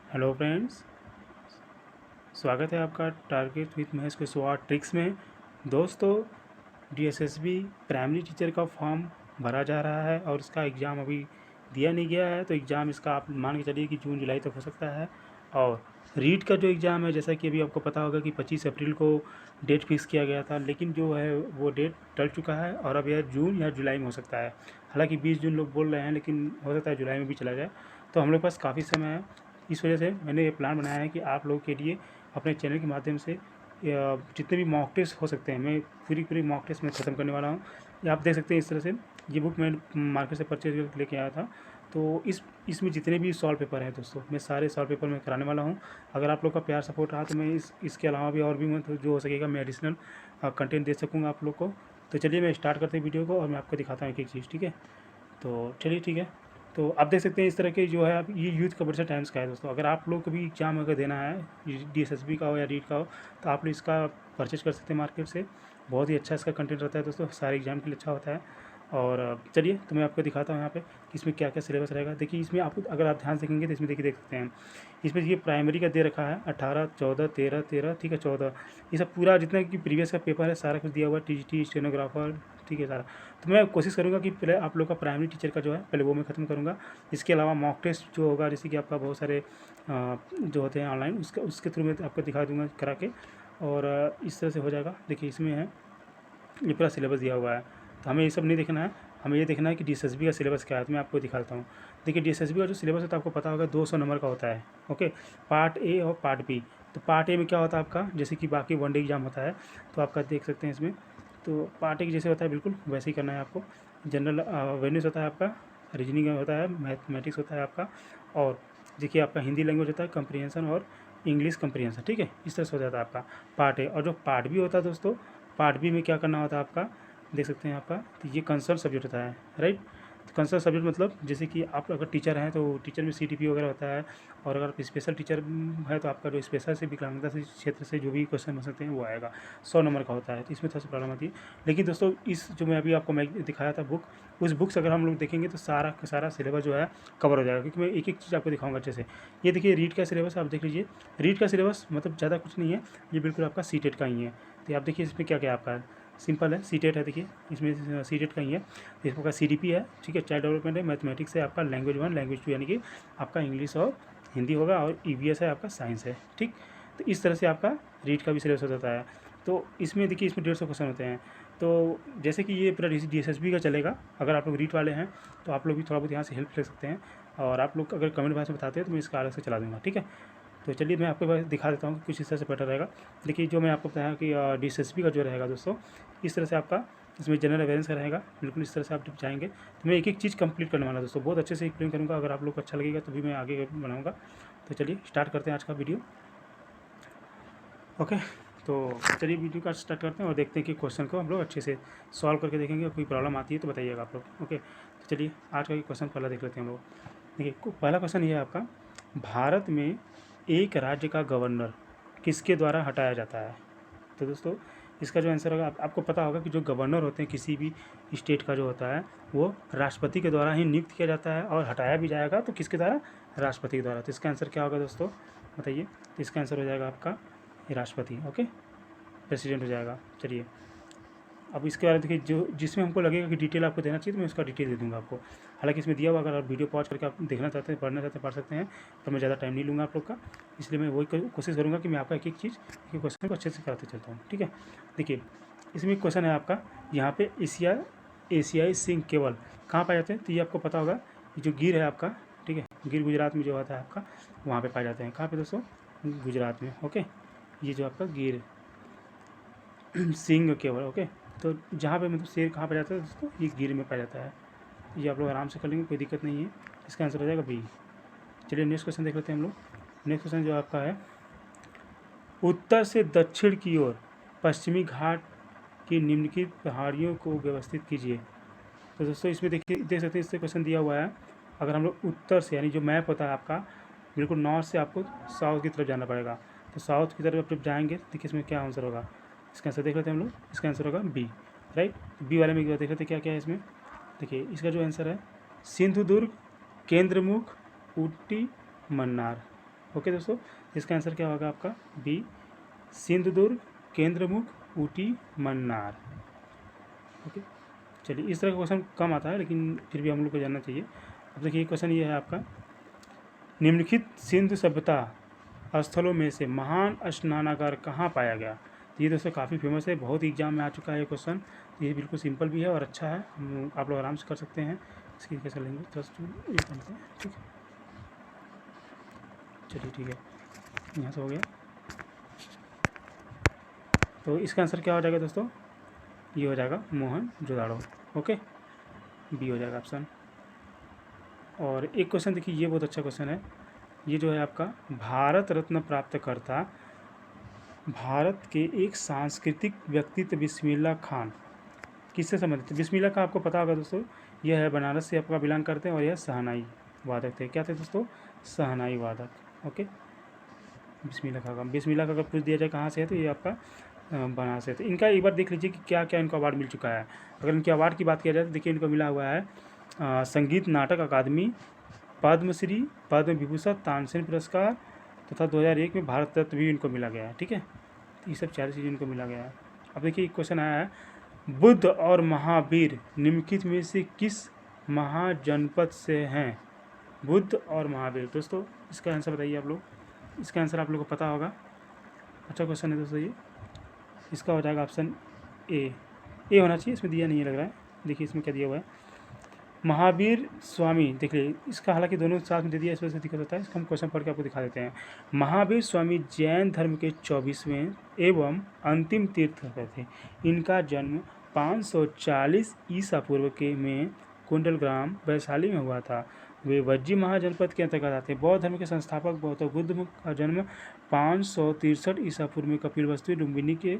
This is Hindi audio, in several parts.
हेलो फ्रेंड्स, स्वागत है आपका टारगेट विथ महेश के स्वाट ट्रिक्स में। दोस्तों, डीएसएसबी प्राइमरी टीचर का फॉर्म भरा जा रहा है और इसका एग्ज़ाम अभी दिया नहीं गया है। तो एग्ज़ाम इसका आप मान के चलिए कि जून जुलाई तक हो सकता है। और रीट का जो एग्ज़ाम है, जैसा कि अभी आपको पता होगा कि 25 अप्रैल को डेट फिक्स किया गया था, लेकिन जो है वो डेट टल चुका है और अब यह जून या जुलाई में हो सकता है। हालांकि 20 जून लोग बोल रहे हैं, लेकिन हो सकता है जुलाई में भी चला जाए। तो हम लोग के पास काफ़ी समय है। इस वजह से मैंने ये प्लान बनाया है कि आप लोगों के लिए अपने चैनल के माध्यम से जितने भी मॉक टेस्ट हो सकते हैं, मैं पूरी मॉक टेस्ट में ख़त्म करने वाला हूँ। ये आप देख सकते हैं इस तरह से। ये बुक मैं मार्केट से परचेज करके लेके आया था। तो इसमें जितने भी सॉल्व पेपर हैं दोस्तों, मैं सारे सॉल्व पेपर में कराने वाला हूँ। अगर आप लोग का प्यार सपोर्ट रहा तो मैं इसके अलावा भी और भी मतलब जो हो सकेगा मैं एडिशनल कंटेंट दे सकूँगा आप लोग को। तो चलिए मैं स्टार्ट करते हैं वीडियो को और मैं आपको दिखाता हूँ एक एक चीज़, ठीक है। तो चलिए ठीक है। तो आप देख सकते हैं इस तरह के जो है, अब ये यूथ कमर्शियल टाइम्स का है दोस्तों। अगर आप लोग को भी एग्जाम अगर देना है, डीएसएसबी का हो या रीट का हो, तो आप लोग इसका परचेज कर सकते हैं मार्केट से। बहुत ही अच्छा इसका कंटेंट रहता है दोस्तों, सारे एग्जाम के लिए अच्छा होता है। और चलिए तो मैं आपको दिखाता हूँ यहाँ पे कि इसमें क्या क्या सिलेबस रहेगा। देखिए इसमें आपको अगर आप ध्यान से देखेंगे तो इसमें देखिए देख सकते हैं, इसमें ये प्राइमरी का दे रखा है 18, 14, 13, 13, ठीक है 14। ये सब पूरा जितना कि प्रीवियस का पेपर है सारा कुछ दिया हुआ है, टीजीटी स्टेनोग्राफर, ठीक है सारा। तो मैं कोशिश करूँगा कि पहले आप लोग का प्राइमरी टीचर का जो है पहले वो मैं ख़त्म करूँगा। इसके अलावा मॉक टेस्ट जो होगा, जैसे कि आपका बहुत सारे जो होते हैं ऑनलाइन, उसके थ्रू मैं आपको दिखा दूँगा करा के। और इस तरह से हो जाएगा। देखिए इसमें है, ये पूरा सिलेबस दिया हुआ है। तो हमें ये सब नहीं देखना है, हमें ये देखना है कि डीएसएसबी का सिलेबस क्या है। तो मैं आपको दिखाता हूँ। देखिए डीएसएसबी का जो सिलेबस है तो आपको पता होगा 200 नंबर का होता है। ओके, पार्ट ए और पार्ट बी। तो पार्ट ए में क्या होता है आपका, जैसे कि बाकी वन डे एग्जाम होता है, तो आपका देख सकते हैं इसमें। तो पार्ट ए जैसे होता है बिल्कुल वैसे ही करना है आपको। जनरल अवेयरनेस होता है आपका, रीजनिंग होता है, मैथमेटिक्स होता है आपका, और देखिए आपका हिंदी लैंग्वेज होता है, कंप्रीहेंशन और इंग्लिश कंप्रीहेंशन, ठीक है। इस तरह से हो जाता है आपका पार्ट ए। और जो पार्ट बी होता है दोस्तों, पार्ट बी में क्या करना होता है आपका, देख सकते हैं आपका, तो ये कंसर्न सब्जेक्ट होता है, राइट। तो कंसर्न सब्जेक्ट मतलब जैसे कि आप अगर टीचर हैं तो टीचर में सीटीपी वगैरह होता है। और अगर आप स्पेशल टीचर है तो आपका जो स्पेशल से विकलांगता से क्षेत्र से जो भी क्वेश्चन बन सकते हैं वो आएगा। 100 नंबर का होता है, तो इसमें थोड़ा सा प्रॉब्लम आती है। लेकिन दोस्तों इस जो मैं अभी आपको मैं दिखाया था बुक, उस बुक से अगर हम लोग देखेंगे तो सारा का सारा सिलेबस जो है कवर हो जाएगा, क्योंकि मैं एक एक चीज़ आपको दिखाऊंगा अच्छे से। ये देखिए रीड का सिलेबस आप देख लीजिए। रीड का सिलेबस मतलब ज़्यादा कुछ नहीं है, ये बिल्कुल आपका सीटेट का ही है। तो आप देखिए इसमें क्या क्या आपका है, सिंपल है, सीटेट है। देखिए इसमें सीटेट का ही है। इसका सीडीपी है, ठीक है, चाइल्ड डेवलपमेंट है, मैथमेटिक्स है आपका, लैंग्वेज 1, लैंग्वेज 2 यानी कि आपका इंग्लिश और हिंदी होगा, और ईवीएस है आपका, साइंस है, ठीक। तो इस तरह से आपका रीड का भी सिलेबस हो जाता है। तो इसमें देखिए इसमें 150 क्वेश्चन होते हैं। तो जैसे कि ये पूरा डीएसएसबी का चलेगा, अगर आप लोग रीड वाले हैं तो आप लोग भी थोड़ा बहुत यहाँ से हेल्प ले सकते हैं। और आप लोग अगर कमेंट बॉक्स में बताते हैं तो मैं इसका अलग से चला दूँगा, ठीक है। तो चलिए मैं आपको बस दिखा देता हूँ कि कुछ इस तरह से बेटर रहेगा। देखिए जो मैं आपको बताया कि डीएसएसबी का जो रहेगा दोस्तों, इस तरह से आपका इसमें जनरल अवेयरेंस का रहेगा, बिल्कुल इस तरह से आप जब जाएंगे तो मैं एक एक चीज़ कंप्लीट करने वाला दोस्तों, बहुत अच्छे से एक्सप्लेन करूँगा। अगर आप लोग को अच्छा लगेगा तो भी मैं आगे बनाऊँगा। तो चलिए स्टार्ट करते हैं आज का वीडियो। ओके, तो चलिए वीडियो का स्टार्ट करते हैं और देखते हैं कि क्वेश्चन को हम लोग अच्छे से सॉल्व करके देखेंगे। कोई प्रॉब्लम आती है तो बताइएगा आप लोग। ओके, तो चलिए आज का क्वेश्चन पहला देख लेते हैं हम लोग। देखिए पहला क्वेश्चन ये है आपका, भारत में एक राज्य का गवर्नर किसके द्वारा हटाया जाता है। तो दोस्तों इसका जो आंसर होगा, आपको पता होगा कि जो गवर्नर होते हैं किसी भी स्टेट का जो होता है, वो राष्ट्रपति के द्वारा ही नियुक्त किया जाता है, और हटाया भी जाएगा तो किसके द्वारा, राष्ट्रपति के द्वारा। तो इसका आंसर क्या होगा दोस्तों, बताइए। तो इसका आंसर हो जाएगा आपका राष्ट्रपति। ओके, प्रेसिडेंट हो जाएगा। चलिए अब इसके बारे में देखिए, जो जिसमें हमको लगेगा कि डिटेल आपको देना चाहिए तो मैं उसका डिटेल दे दूँगा आपको। हालांकि इसमें दिया हुआ, अगर आप वीडियो पॉज करके आप देखना चाहते हैं, पढ़ना चाहते हैं, पढ़ सकते हैं, पर मैं ज़्यादा टाइम नहीं लूँगा आप लोग का। इसलिए मैं वही कोशिश करूँगा कि मैं आपका एक एक चीज़, एक एक क्वेश्चन को अच्छे से कराते चलता हूँ, ठीक है। देखिए इसमें एक क्वेश्चन है आपका, यहाँ पे एशियाई सिंह केवल कहाँ पाए जाते हैं। तो ये आपको पता होगा, ये जो गिर है आपका, ठीक है, गिर गुजरात में जो होता है आपका, वहाँ पे पाए जाते हैं। कहाँ पे दोस्तों, गुजरात में। ओके, ये जो आपका गिर सिंह केवल, ओके। तो जहाँ पे मतलब शेर कहाँ पाया जाता है दोस्तों, ये गिर में पाया जाता है। ये आप लोग आराम से कर लेंगे, कोई दिक्कत नहीं है। इसका आंसर हो जाएगा बी। चलिए नेक्स्ट क्वेश्चन देख लेते हैं हम लोग। नेक्स्ट क्वेश्चन जो आपका है, उत्तर से दक्षिण की ओर पश्चिमी घाट की निम्नलिखित पहाड़ियों को व्यवस्थित कीजिए। तो दोस्तों इसमें देखिए, देख सकते हैं इससे क्वेश्चन दिया हुआ है। अगर हम लोग उत्तर से, यानी जो मैप होता है आपका, बिल्कुल नॉर्थ से आपको साउथ की तरफ जाना पड़ेगा। तो साउथ की तरफ जब जाएंगे तो देखिए इसमें क्या आंसर होगा। इसका आंसर देख लेते हैं हम लोग। इसका आंसर होगा बी, राइट। बी वाले में एक बार देख लेते हैं क्या क्या है इसमें। देखिए इसका जो आंसर है, सिंधुदुर्ग, केंद्रमुख, ऊटी, मन्नार। ओके दोस्तों, इसका आंसर क्या होगा आपका बी, सिंधुदुर्ग, केंद्रमुख, ऊटी, मन्नार। ओके, चलिए इस तरह का क्वेश्चन कम आता है लेकिन फिर भी हम लोग को जानना चाहिए। अब देखिए क्वेश्चन ये है आपका, निम्नलिखित सिंधु सभ्यता स्थलों में से महान स्नानागार कहाँ पाया गया। तो ये दोस्तों काफ़ी फेमस है, बहुत एग्जाम में आ चुका है ये क्वेश्चन। ये बिल्कुल सिंपल भी है और अच्छा है, आप लोग आराम से कर सकते हैं। इसकी कैसे लेंगे, जस्ट ये करते हैं, ठीक है। चलिए ठीक है, यहाँ से हो गया। तो इसका आंसर क्या हो जाएगा दोस्तों, ये हो जाएगा मोहनजोदाड़ो। ओके, बी हो जाएगा ऑप्शन। और एक क्वेश्चन देखिए, ये बहुत अच्छा क्वेश्चन है। ये जो है आपका, भारत रत्न प्राप्तकर्ता भारत के एक सांस्कृतिक व्यक्तित्व बिस्मिल्लाह खान किससे संबंधित है। बिस्मिल्लाह का आपको पता होगा दोस्तों, यह है बनारस से आपका बिलोंग करते हैं और यह शहनाई वादक थे। क्या थे दोस्तों, शहनाई वादक। ओके, बिस्मिल्लाह का अगर पूछ दिया जाए कहाँ से है तो ये आपका बनारस से। तो इनका एक बार देख लीजिए कि क्या क्या इनको अवार्ड मिल चुका है। अगर इनके अवार्ड की बात किया जाए तो देखिए इनको मिला हुआ है संगीत नाटक अकादमी, पद्मश्री, पद्म विभूषण, तानसेन पुरस्कार तथा 2001 में भारत रत्न भी इनको मिला गया है। ठीक है, तो ये सब 4 चीज़ें इनको मिला गया है। अब देखिए एक क्वेश्चन आया है, बुद्ध और महावीर निम्नलिखित में से किस महाजनपद से हैं। बुद्ध और महावीर, दोस्तों इसका आंसर बताइए आप लोग। इसका आंसर आप लोग को पता होगा, अच्छा क्वेश्चन है दोस्तों ये। इसका हो जाएगा ऑप्शन ए होना चाहिए, इसमें दिया नहीं है लग रहा है। देखिए इसमें क्या दिया हुआ है, महावीर स्वामी। देखिए इसका हालांकि दोनों साथ में दे दिया, इस वजह से दिक्कत होता है। इसका हम क्वेश्चन पढ़ के आपको दिखा देते हैं। महावीर स्वामी जैन धर्म के 24वें एवं अंतिम तीर्थंकर थे। इनका जन्म 540 ईसा पूर्व के में कुंडलग्राम वैशाली में हुआ था। वे वज्जी महाजनपद के अंतर्गत आते हैं। बौद्ध धर्म के संस्थापक गौतम बुद्ध का जन्म 563 ईसा पूर्व में कपिलवस्तु लुम्बिनी के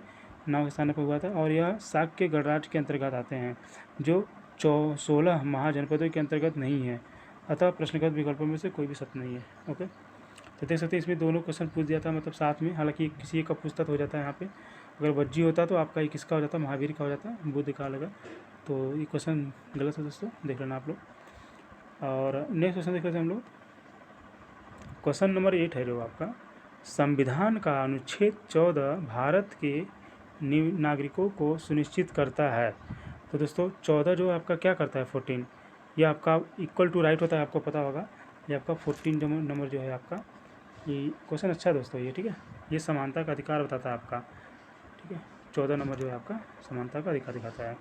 नाम के स्थान पर हुआ था और यह शाक्य गणराज्य के अंतर्गत आते हैं जो 16 महाजनपदों के अंतर्गत नहीं है। अतः प्रश्नगत विकल्पों में से कोई भी सत्य नहीं है। ओके, तो देख सकते हैं इसमें दोनों क्वेश्चन पूछ दिया था, मतलब साथ में। हालांकि किसी एक का पूछता तो हो जाता है यहाँ पे, अगर वज्जी होता तो आपका ये किसका हो जाता, महावीर का हो जाता, बुद्ध का लगा। तो ये क्वेश्चन गलत है दोस्तों, देख लेना आप लोग। और नेक्स्ट क्वेश्चन देख लेते हैं हम लोग। क्वेश्चन नंबर 8 है जो आपका, संविधान का अनुच्छेद 14 भारत के नागरिकों को सुनिश्चित करता है। तो दोस्तों 14 जो आपका क्या करता है, 14, ये आपका इक्वल टू राइट होता है, आपको पता होगा। ये आपका 14 नंबर जो है आपका, ये क्वेश्चन अच्छा है दोस्तों ये, ठीक है। ये समानता का अधिकार बताता है आपका, ठीक है। 14 नंबर जो है आपका समानता का अधिकार दिखाता है।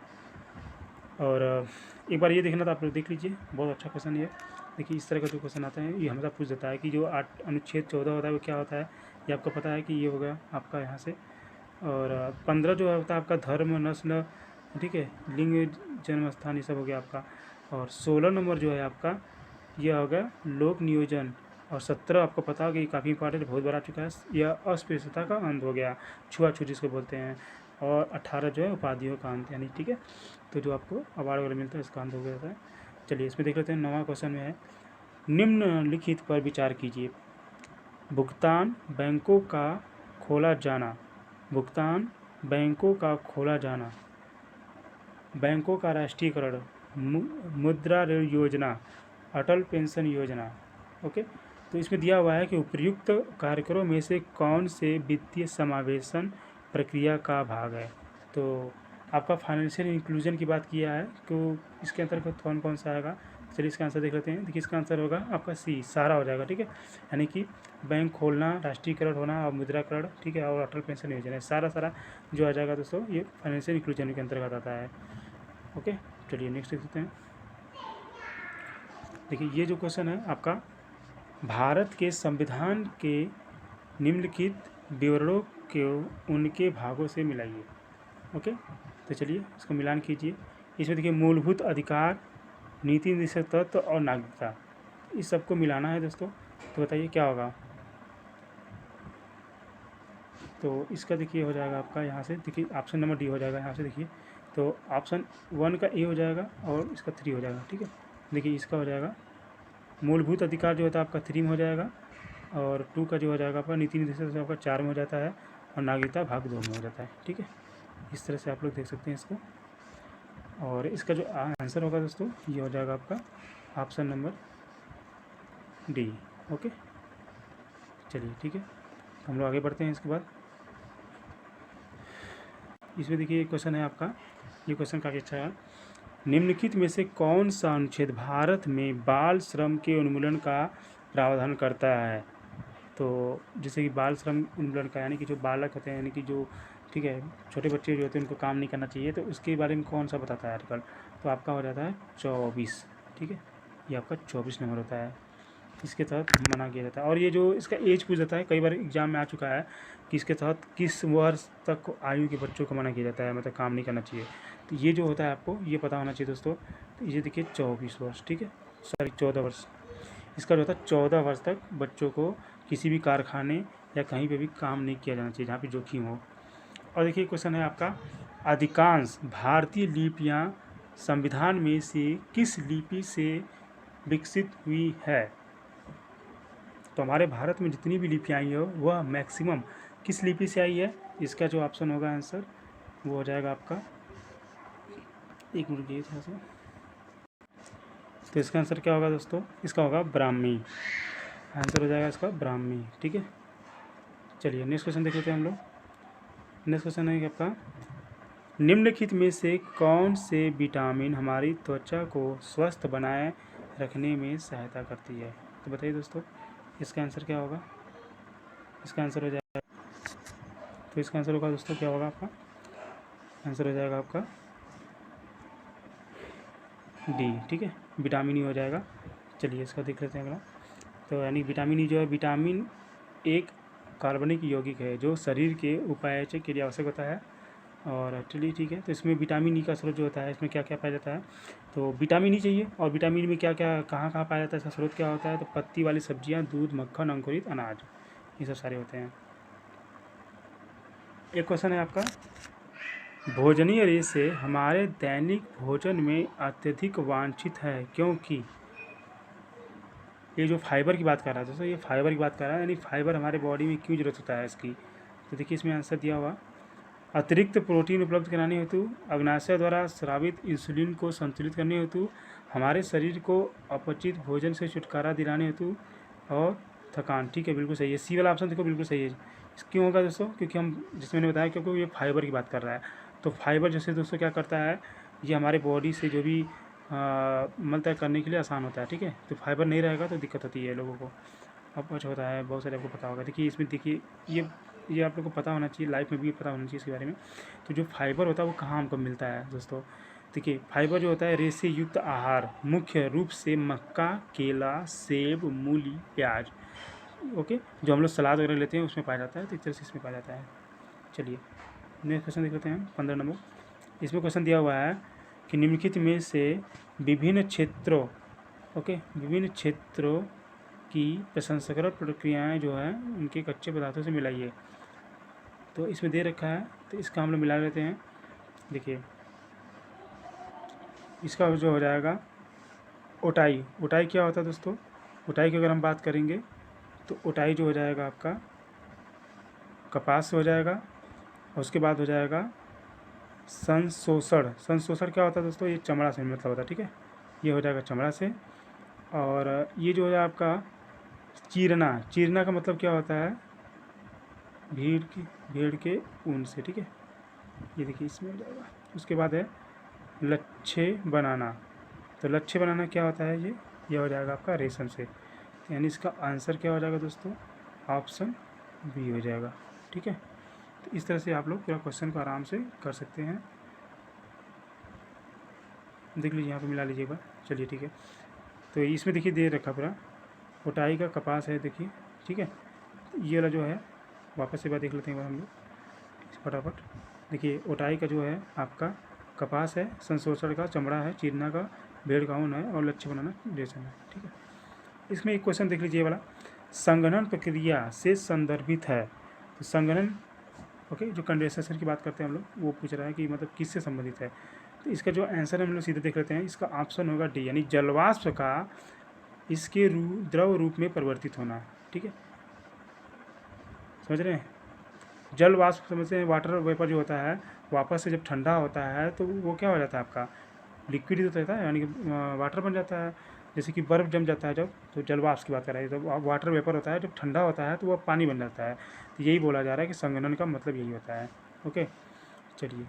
और एक बार ये देखना था, आप लोग देख लीजिए, बहुत अच्छा क्वेश्चन ये। देखिए इस तरह का जो क्वेश्चन आता है ये हमेशा पूछ देता है कि जो अनुच्छेद 14 होता है वो क्या होता है। ये आपको पता है कि ये हो गया आपका यहाँ से। और 15 जो होता है आपका धर्म, नस्ल, ठीक है, लिंग, जन्म स्थान, ये सब हो गया आपका। और 16 नंबर जो है आपका ये हो गया लोक नियोजन। और 17 आपको पता होगा, ये काफ़ी इंपॉर्टेंट, बहुत बार आ चुका है, यह अस्पृश्यता का अंत हो गया, छुआछूत जिसको बोलते हैं। और 18 जो है उपाधियों का अंत, यानी ठीक है, तो जो आपको अवार्ड वगैरह मिलता है इसका अंत हो गया था। चलिए इसमें देख लेते हैं। 9वां क्वेश्चन में है, निम्नलिखित पर विचार कीजिए। भुगतान बैंकों का खोला जाना, भुगतान बैंकों का खोला जाना, बैंकों का राष्ट्रीयकरण, मुद्रा ऋण योजना, अटल पेंशन योजना। ओके, तो इसमें दिया हुआ है कि उपर्युक्त कार्यक्रमों में से कौन से वित्तीय समावेशन प्रक्रिया का भाग है। तो आपका फाइनेंशियल इंक्लूजन की बात किया है, तो इसके अंतर्गत कौन कौन सा आएगा। चलिए इसका आंसर देख लेते हैं। देखिए इसका आंसर होगा आपका सी, सारा हो जाएगा, ठीक है। यानी कि बैंक खोलना, राष्ट्रीयकरण होना और मुद्राकरण, ठीक है, और अटल पेंशन योजना, सारा जो आ जाएगा दोस्तों ये फाइनेंशियल इंक्लूजन के अंतर्गत आता है। ओके, चलिए नेक्स्ट देखते हैं। देखिए ये जो क्वेश्चन है आपका, भारत के संविधान के निम्नलिखित विवरणों को उनके भागों से मिलाइए। ओके, तो चलिए इसका मिलान कीजिए। इसमें देखिए मूलभूत अधिकार, नीति निर्देशक तत्व और नागरिकता, इस सबको मिलाना है दोस्तों। तो बताइए क्या होगा। तो इसका देखिए हो जाएगा आपका यहाँ से, देखिए ऑप्शन नंबर डी हो जाएगा यहाँ से। देखिए तो ऑप्शन 1 का ए हो जाएगा और इसका 3 हो जाएगा, ठीक है। देखिए इसका हो जाएगा मूलभूत अधिकार जो होता है आपका 3 में हो जाएगा, और 2 का जो हो जाएगा आपका नीति निर्देशक आपका 4 में हो जाता है, और नागरिकता भाग 2 में हो जाता है, ठीक है। इस तरह से आप लोग देख सकते हैं इसको। और इसका जो आंसर होगा दोस्तों ये हो जाएगा आपका ऑप्शन नंबर डी। ओके, चलिए ठीक है, हम लोग आगे बढ़ते हैं। इसके बाद इसमें देखिए एक क्वेश्चन है आपका, ये क्वेश्चन काफ़ी अच्छा है। निम्नलिखित में से कौन सा अनुच्छेद भारत में बाल श्रम के उन्मूलन का प्रावधान करता है? तो जैसे कि बाल श्रम उन्मूलन का यानी कि जो बालक होते हैं, यानी कि जो ठीक है छोटे बच्चे जो होते हैं उनको काम नहीं करना चाहिए, तो उसके बारे में कौन सा बताता है आर्टिकल? तो आपका हो जाता है 24। ठीक है, ये आपका 24 नंबर होता है, इसके तहत मना किया जाता है। और ये जो इसका एज पूछ जाता है, कई बार एग्जाम में आ चुका है कि इसके तहत किस वर्ष तक आयु के बच्चों को मना किया जाता है, मतलब काम नहीं करना चाहिए। तो ये जो होता है आपको ये पता होना चाहिए दोस्तों। तो ये देखिए 24 वर्ष, ठीक है, सॉरी 14 वर्ष। इसका जो होता है 14 वर्ष तक बच्चों को किसी भी कारखाने या कहीं पे भी काम नहीं किया जाना चाहिए जहाँ पे जोखिम हो। और देखिए क्वेश्चन है आपका, अधिकांश भारतीय लिपियाँ संविधान में से किस लिपि से विकसित हुई है? तो हमारे भारत में जितनी भी लिपियाँ आई हो वह मैक्सिमम किस लिपि से आई है? इसका जो ऑप्शन होगा आंसर वो हो जाएगा आपका, एक मिनट ये थोड़ा सा, तो इसका आंसर क्या होगा दोस्तों? इसका होगा ब्राह्मी, आंसर हो जाएगा इसका ब्राह्मी। ठीक है, चलिए नेक्स्ट क्वेश्चन देख लेते हैं हम लोग। नेक्स्ट क्वेश्चन है कि आपका, निम्नलिखित में से कौन से विटामिन हमारी त्वचा को स्वस्थ बनाए रखने में सहायता करती है? तो बताइए दोस्तों, इसका आंसर क्या होगा? इसका आंसर हो जाएगा, तो इसका आंसर होगा दोस्तों क्या होगा आपका? आंसर हो जाएगा आपका डी। ठीक है, विटामिन ई हो जाएगा। चलिए इसका देख लेते हैं अगला। तो यानी विटामिन ई जो है, विटामिन एक कार्बनिक यौगिक है जो शरीर के उपापचय के लिए आवश्यक होता है। और चलिए ठीक है, तो इसमें विटामिन ई का स्रोत जो होता है, इसमें क्या क्या पाया जाता है? तो विटामिन ई चाहिए, और विटामिन में क्या क्या कहाँ कहाँ पाया जाता है, इसका स्रोत क्या होता है? तो पत्ती वाली सब्जियाँ, दूध, मक्खन, अंकुरित अनाज, ये सब सारे होते हैं। एक क्वेश्चन है आपका, भोजनीय रेशे हमारे दैनिक भोजन में अत्यधिक वांछित है क्योंकि, ये जो फाइबर की बात कर रहा है दोस्तों, ये फाइबर की बात कर रहा है, यानी फाइबर हमारे बॉडी में क्यों जरूरत होता है इसकी? तो देखिए इसमें आंसर दिया हुआ, अतिरिक्त प्रोटीन उपलब्ध कराने हेतु, अग्नाशय द्वारा स्रावित इंसुलिन को संतुलित करने हेतु, हमारे शरीर को अपचित भोजन से छुटकारा दिलाने हेतु, और थकान। ठीक है, बिल्कुल सही है, सी वाला ऑप्शन देखो बिल्कुल सही है। क्यों होगा दोस्तों? क्योंकि हम, जिसमें मैंने बताया, क्योंकि ये फाइबर की बात कर रहा है। तो फाइबर जैसे दोस्तों क्या करता है, ये हमारे बॉडी से जो भी मल तय करने के लिए आसान होता है। ठीक है, तो फाइबर नहीं रहेगा तो दिक्कत होती है लोगों को, अब कुछ होता है, बहुत सारे आपको पता होगा। देखिए इसमें देखिए ये आप लोग को पता होना चाहिए, लाइफ में भी पता होना चाहिए इसके बारे में। तो जो फाइबर होता है वो कहाँ हमको मिलता है दोस्तों? देखिए फाइबर जो होता है, रेशे युक्त आहार, मुख्य रूप से मक्का, केला, सेब, मूली, प्याज, ओके, जो हम लोग सलाद वगैरह लेते हैं उसमें पाया जाता है। तो इस तरह से इसमें पाया जाता है। चलिए नेक्स्ट क्वेश्चन देख लेते हैं, 15 नंबर। इसमें क्वेश्चन दिया हुआ है कि निम्नलिखित में से विभिन्न क्षेत्रों, ओके, विभिन्न क्षेत्रों की प्रसंस्करण प्रक्रियाएं जो है उनके कच्चे पदार्थों से मिलाइए। तो इसमें दे रखा है, तो इसका हम लोग मिला लेते हैं। देखिए इसका जो हो जाएगा ओटाई। ओटाई क्या होता है दोस्तों? ओटाई की अगर हम बात करेंगे तो ओटाई जो हो जाएगा आपका कपास से हो जाएगा, और उसके बाद हो जाएगा संशोषण। संशोषण क्या होता है दोस्तों? ये चमड़ा से मतलब होता है। ठीक है, ये हो जाएगा चमड़ा से। और ये जो है आपका चीरना, चीरना का मतलब क्या होता है? भेड़ के ऊन से। ठीक है, ये देखिए इसमें हो जाएगा। उसके बाद है लच्छे बनाना। तो लच्छे बनाना क्या होता है? ये हो जाएगा आपका रेशम से। यानी इसका आंसर क्या हो जाएगा दोस्तों? ऑप्शन बी हो जाएगा। ठीक है, तो इस तरह से आप लोग पूरा क्वेश्चन को आराम से कर सकते हैं। देख लीजिए यहाँ पे मिला लीजिएगा। चलिए ठीक है, तो इसमें देखिए दे रखा पूरा ओटाई का कपास है, देखिए। ठीक है, ये वाला जो है वापस से बात देख लेते हैं हम लोग फटाफट। देखिए ओटाई का जो है आपका कपास है, संशोषण का चमड़ा है, चीरना का भेड़ का ऊन है, और लच्छे बनाना रेशम है। ठीक है, इसमें एक क्वेश्चन देख लीजिए वाला, संघनन प्रक्रिया से संदर्भित है। तो संघनन, ओके, जो कंडेंसेशन की बात करते हैं हम लोग, वो पूछ रहा है कि मतलब किससे संबंधित है। तो इसका जो आंसर हम लोग सीधे देख लेते हैं, इसका ऑप्शन होगा डी, यानी जलवाष्प का इसके द्रव रूप में परिवर्तित होना। ठीक है, समझ रहे हैं? जल वाष्प समझते हैं, वाटर वेपर जो होता है वापस से जब ठंडा होता है तो वो क्या हो जाता है आपका? लिक्विड ही तो रहता है, यानी कि वाटर बन जाता है। जैसे कि बर्फ़ जम जाता है जब, तो जल वाष्प की बात कर रहे हैं। जब वाटर वेपर होता है, जब ठंडा होता है तो वह पानी बन जाता है। तो यही बोला जा रहा है कि संघनन का मतलब यही होता है। ओके, चलिए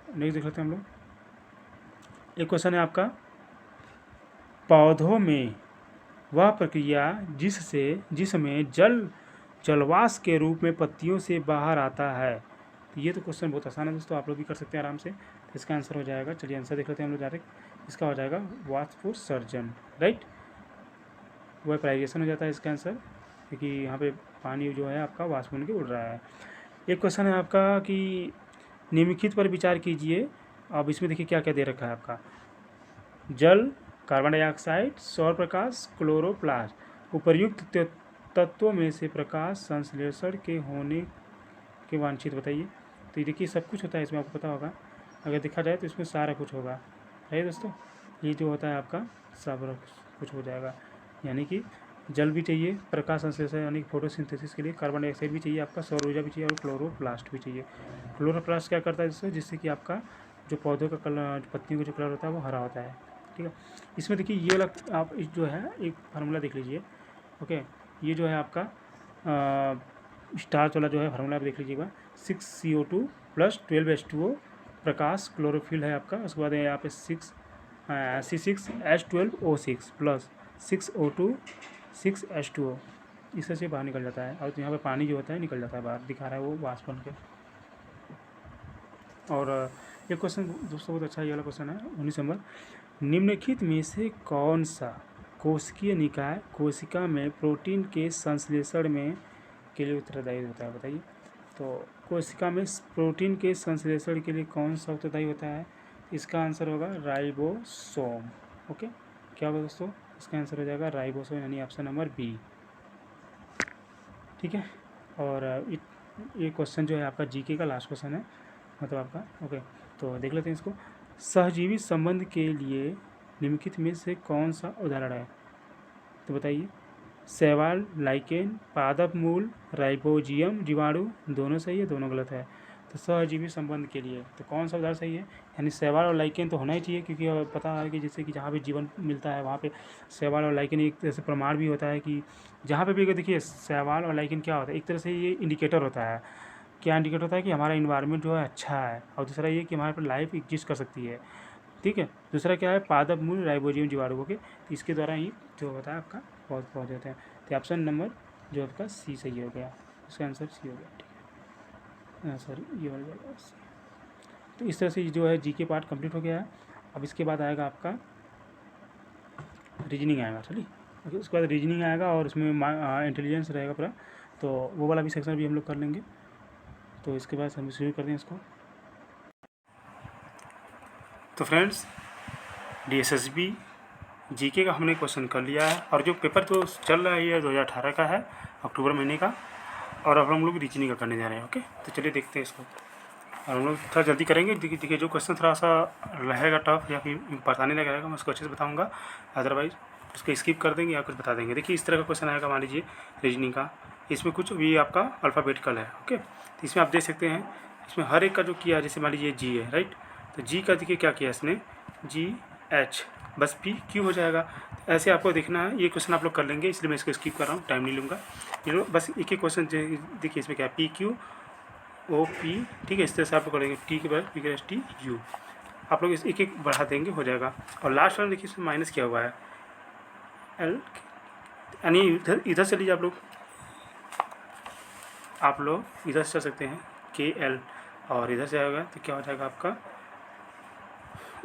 नेक्स्ट देख लेते हैं हम लोग। एक क्वेश्चन है आपका, पौधों में वह प्रक्रिया जिसमें जलवाष्प के रूप में पत्तियों से बाहर आता है। तो ये तो क्वेश्चन बहुत आसान है दोस्तों, आप लोग भी कर सकते हैं आराम से। तो इसका आंसर हो जाएगा, चलिए आंसर देख लेते हैं हम लोग डायरेक्ट। इसका हो जाएगा वाष्पोत्सर्जन, राइट। वेपराइजेशन हो जाता है इसका आंसर, क्योंकि यहाँ पे पानी जो है आपका वाष्प बन के उड़ रहा है। एक क्वेश्चन है आपका कि निम्नलिखित पर विचार कीजिए। अब इसमें देखिए क्या क्या दे रखा है आपका, जल, कार्बन डाइऑक्साइड, सौर प्रकाश, क्लोरोप्लास्ट। उपर्युक्त तत्वों में से प्रकाश संश्लेषण के होने के वांछित बताइए। तो ये देखिए सब कुछ होता है इसमें, आपको पता होगा। अगर देखा जाए तो इसमें सारा कुछ होगा, है दोस्तों। ये जो होता है आपका सब कुछ हो जाएगा, यानी कि जल भी चाहिए प्रकाश संश्लेषण यानी कि फोटोसिंथेसिस के लिए, कार्बन डाइऑक्साइड भी चाहिए आपका, सौर ऊर्जा भी चाहिए, और क्लोरोप्लास्ट भी चाहिए। क्लोरोप्लास्ट क्या करता है दोस्तों, जिससे कि आपका जो पौधों का कलर, पत्तियों का जो कलर होता है वो हरा होता है। ठीक है, इसमें देखिए ये वाला आप जो है एक फार्मूला देख लीजिए। ओके, ये जो है आपका स्टार्च वाला जो है फार्मूला आप देख लीजिएगा, 6CO2 + 12H2O, प्रकाश क्लोरोफिल है आपका। उसके बाद यहाँ पे C6H12O6 + 6O2 6H2O, इससे से बाहर निकल जाता है, और यहाँ पे पानी जो होता है निकल जाता है बाहर, दिखा रहा है वो वाष्प बन के। और ये क्वेश्चन दोस्तों बहुत अच्छा ये वाला क्वेश्चन है, 19 नंबर। निम्नलिखित में से कौन सा कोशिकीय निकाय कोशिका में प्रोटीन के संश्लेषण में के लिए उत्तरदायी होता है, बताइए। तो कोशिका में प्रोटीन के संश्लेषण के लिए कौन सा उत्तरदायी होता है, इसका आंसर होगा राइबोसोम। ओके, क्या होगा दोस्तों, इसका आंसर हो जाएगा राइबोसोम, यानी ऑप्शन नंबर बी। ठीक है, और ये क्वेश्चन जो है आपका जीके का लास्ट क्वेश्चन है, मतलब आपका। ओके, तो देख लेते हैं इसको। सहजीवी संबंध के लिए निम्नलिखित में से कौन सा उदाहरण है, तो बताइए। शैवाल, लाइकेन, पादप मूल, राइबोजियम, जीवाणु, दोनों सही है, दोनों गलत है। तो सहजीवी संबंध के लिए तो कौन सा उदाहरण सही है, यानी शैवाल और लाइकेन तो होना ही चाहिए, क्योंकि पता है कि जैसे कि जहाँ पे जीवन मिलता है वहाँ पे शैवाल और लाइकेन एक तरह से प्रमाण भी होता है कि जहाँ पे भी अगर देखिए शैवाल और लाइकेन क्या होता है, एक तरह से ये इंडिकेटर होता है। क्या इंडिकेटर होता है कि हमारा इन्वायरमेंट जो है अच्छा है, और दूसरा ये कि हमारे पर लाइफ एग्जिस्ट कर सकती है। ठीक है, दूसरा क्या है, पादप मूल, राइबोजियम, जीवाणु के, तो इसके द्वारा ही जो होता है आपका पहुँच जाते हैं। तो ऑप्शन नंबर जो आपका सी सही हो गया, इसका आंसर सी हो गया। ठीक है, आंसर ये हो जाएगा सी। तो इस तरह से जो है जीके पार्ट कंप्लीट हो गया है। अब इसके बाद आएगा आपका रीजनिंग आएगा, चलिए। ओके, उसके बाद रीजनिंग आएगा और उसमें इंटेलिजेंस रहेगा पूरा, तो वो वाला भी सेक्शन भी हम लोग कर लेंगे। तो इसके बाद हम शुरू करते हैं इसको। तो फ्रेंड्स, DSSB जीके का हमने क्वेश्चन कर लिया है, और जो पेपर तो चल रहा है ये 2018 का है, अक्टूबर महीने का, और अब हम लोग रीजनिंग का करने जा रहे हैं। ओके, तो चलिए देखते हैं इसको, और हम लोग थोड़ा जल्दी करेंगे। देखिए जो क्वेश्चन थोड़ा सा रहेगा टफ या फिर बताने लगा रहेगा, मैं उसको अच्छे से बताऊँगा, अदरवाइज उसको स्किप कर देंगे या कुछ बता देंगे। देखिए इस तरह का क्वेश्चन आएगा, मान लीजिए रीजनिंग का, इसमें कुछ भी आपका अल्फ़ाबेटिकल है। ओके, तो इसमें आप देख सकते हैं, इसमें हर एक का जो किया है, जैसे मान लीजिए जी है, राइट, तो जी का देखिए क्या किया इसने, GH, बस PQ हो जाएगा। ऐसे आपको देखना है, ये क्वेश्चन आप लोग कर लेंगे, इसलिए मैं इसको स्किप कर रहा हूँ, टाइम नहीं लूँगा। ये लो बस एक ही क्वेश्चन देखिए, इसमें क्या है, PQOP, ठीक है, इस तरह से आप लोग करेंगे, टी के बाद PQSTU, आप लोग इस एक एक बढ़ा देंगे, हो जाएगा। और लास्ट वाला देखिए इसमें माइनस किया हुआ है L, यानी इधर से लीजिए आप लोग इधर से चल सकते हैं KL, और इधर से आएगा तो क्या हो जाएगा आपका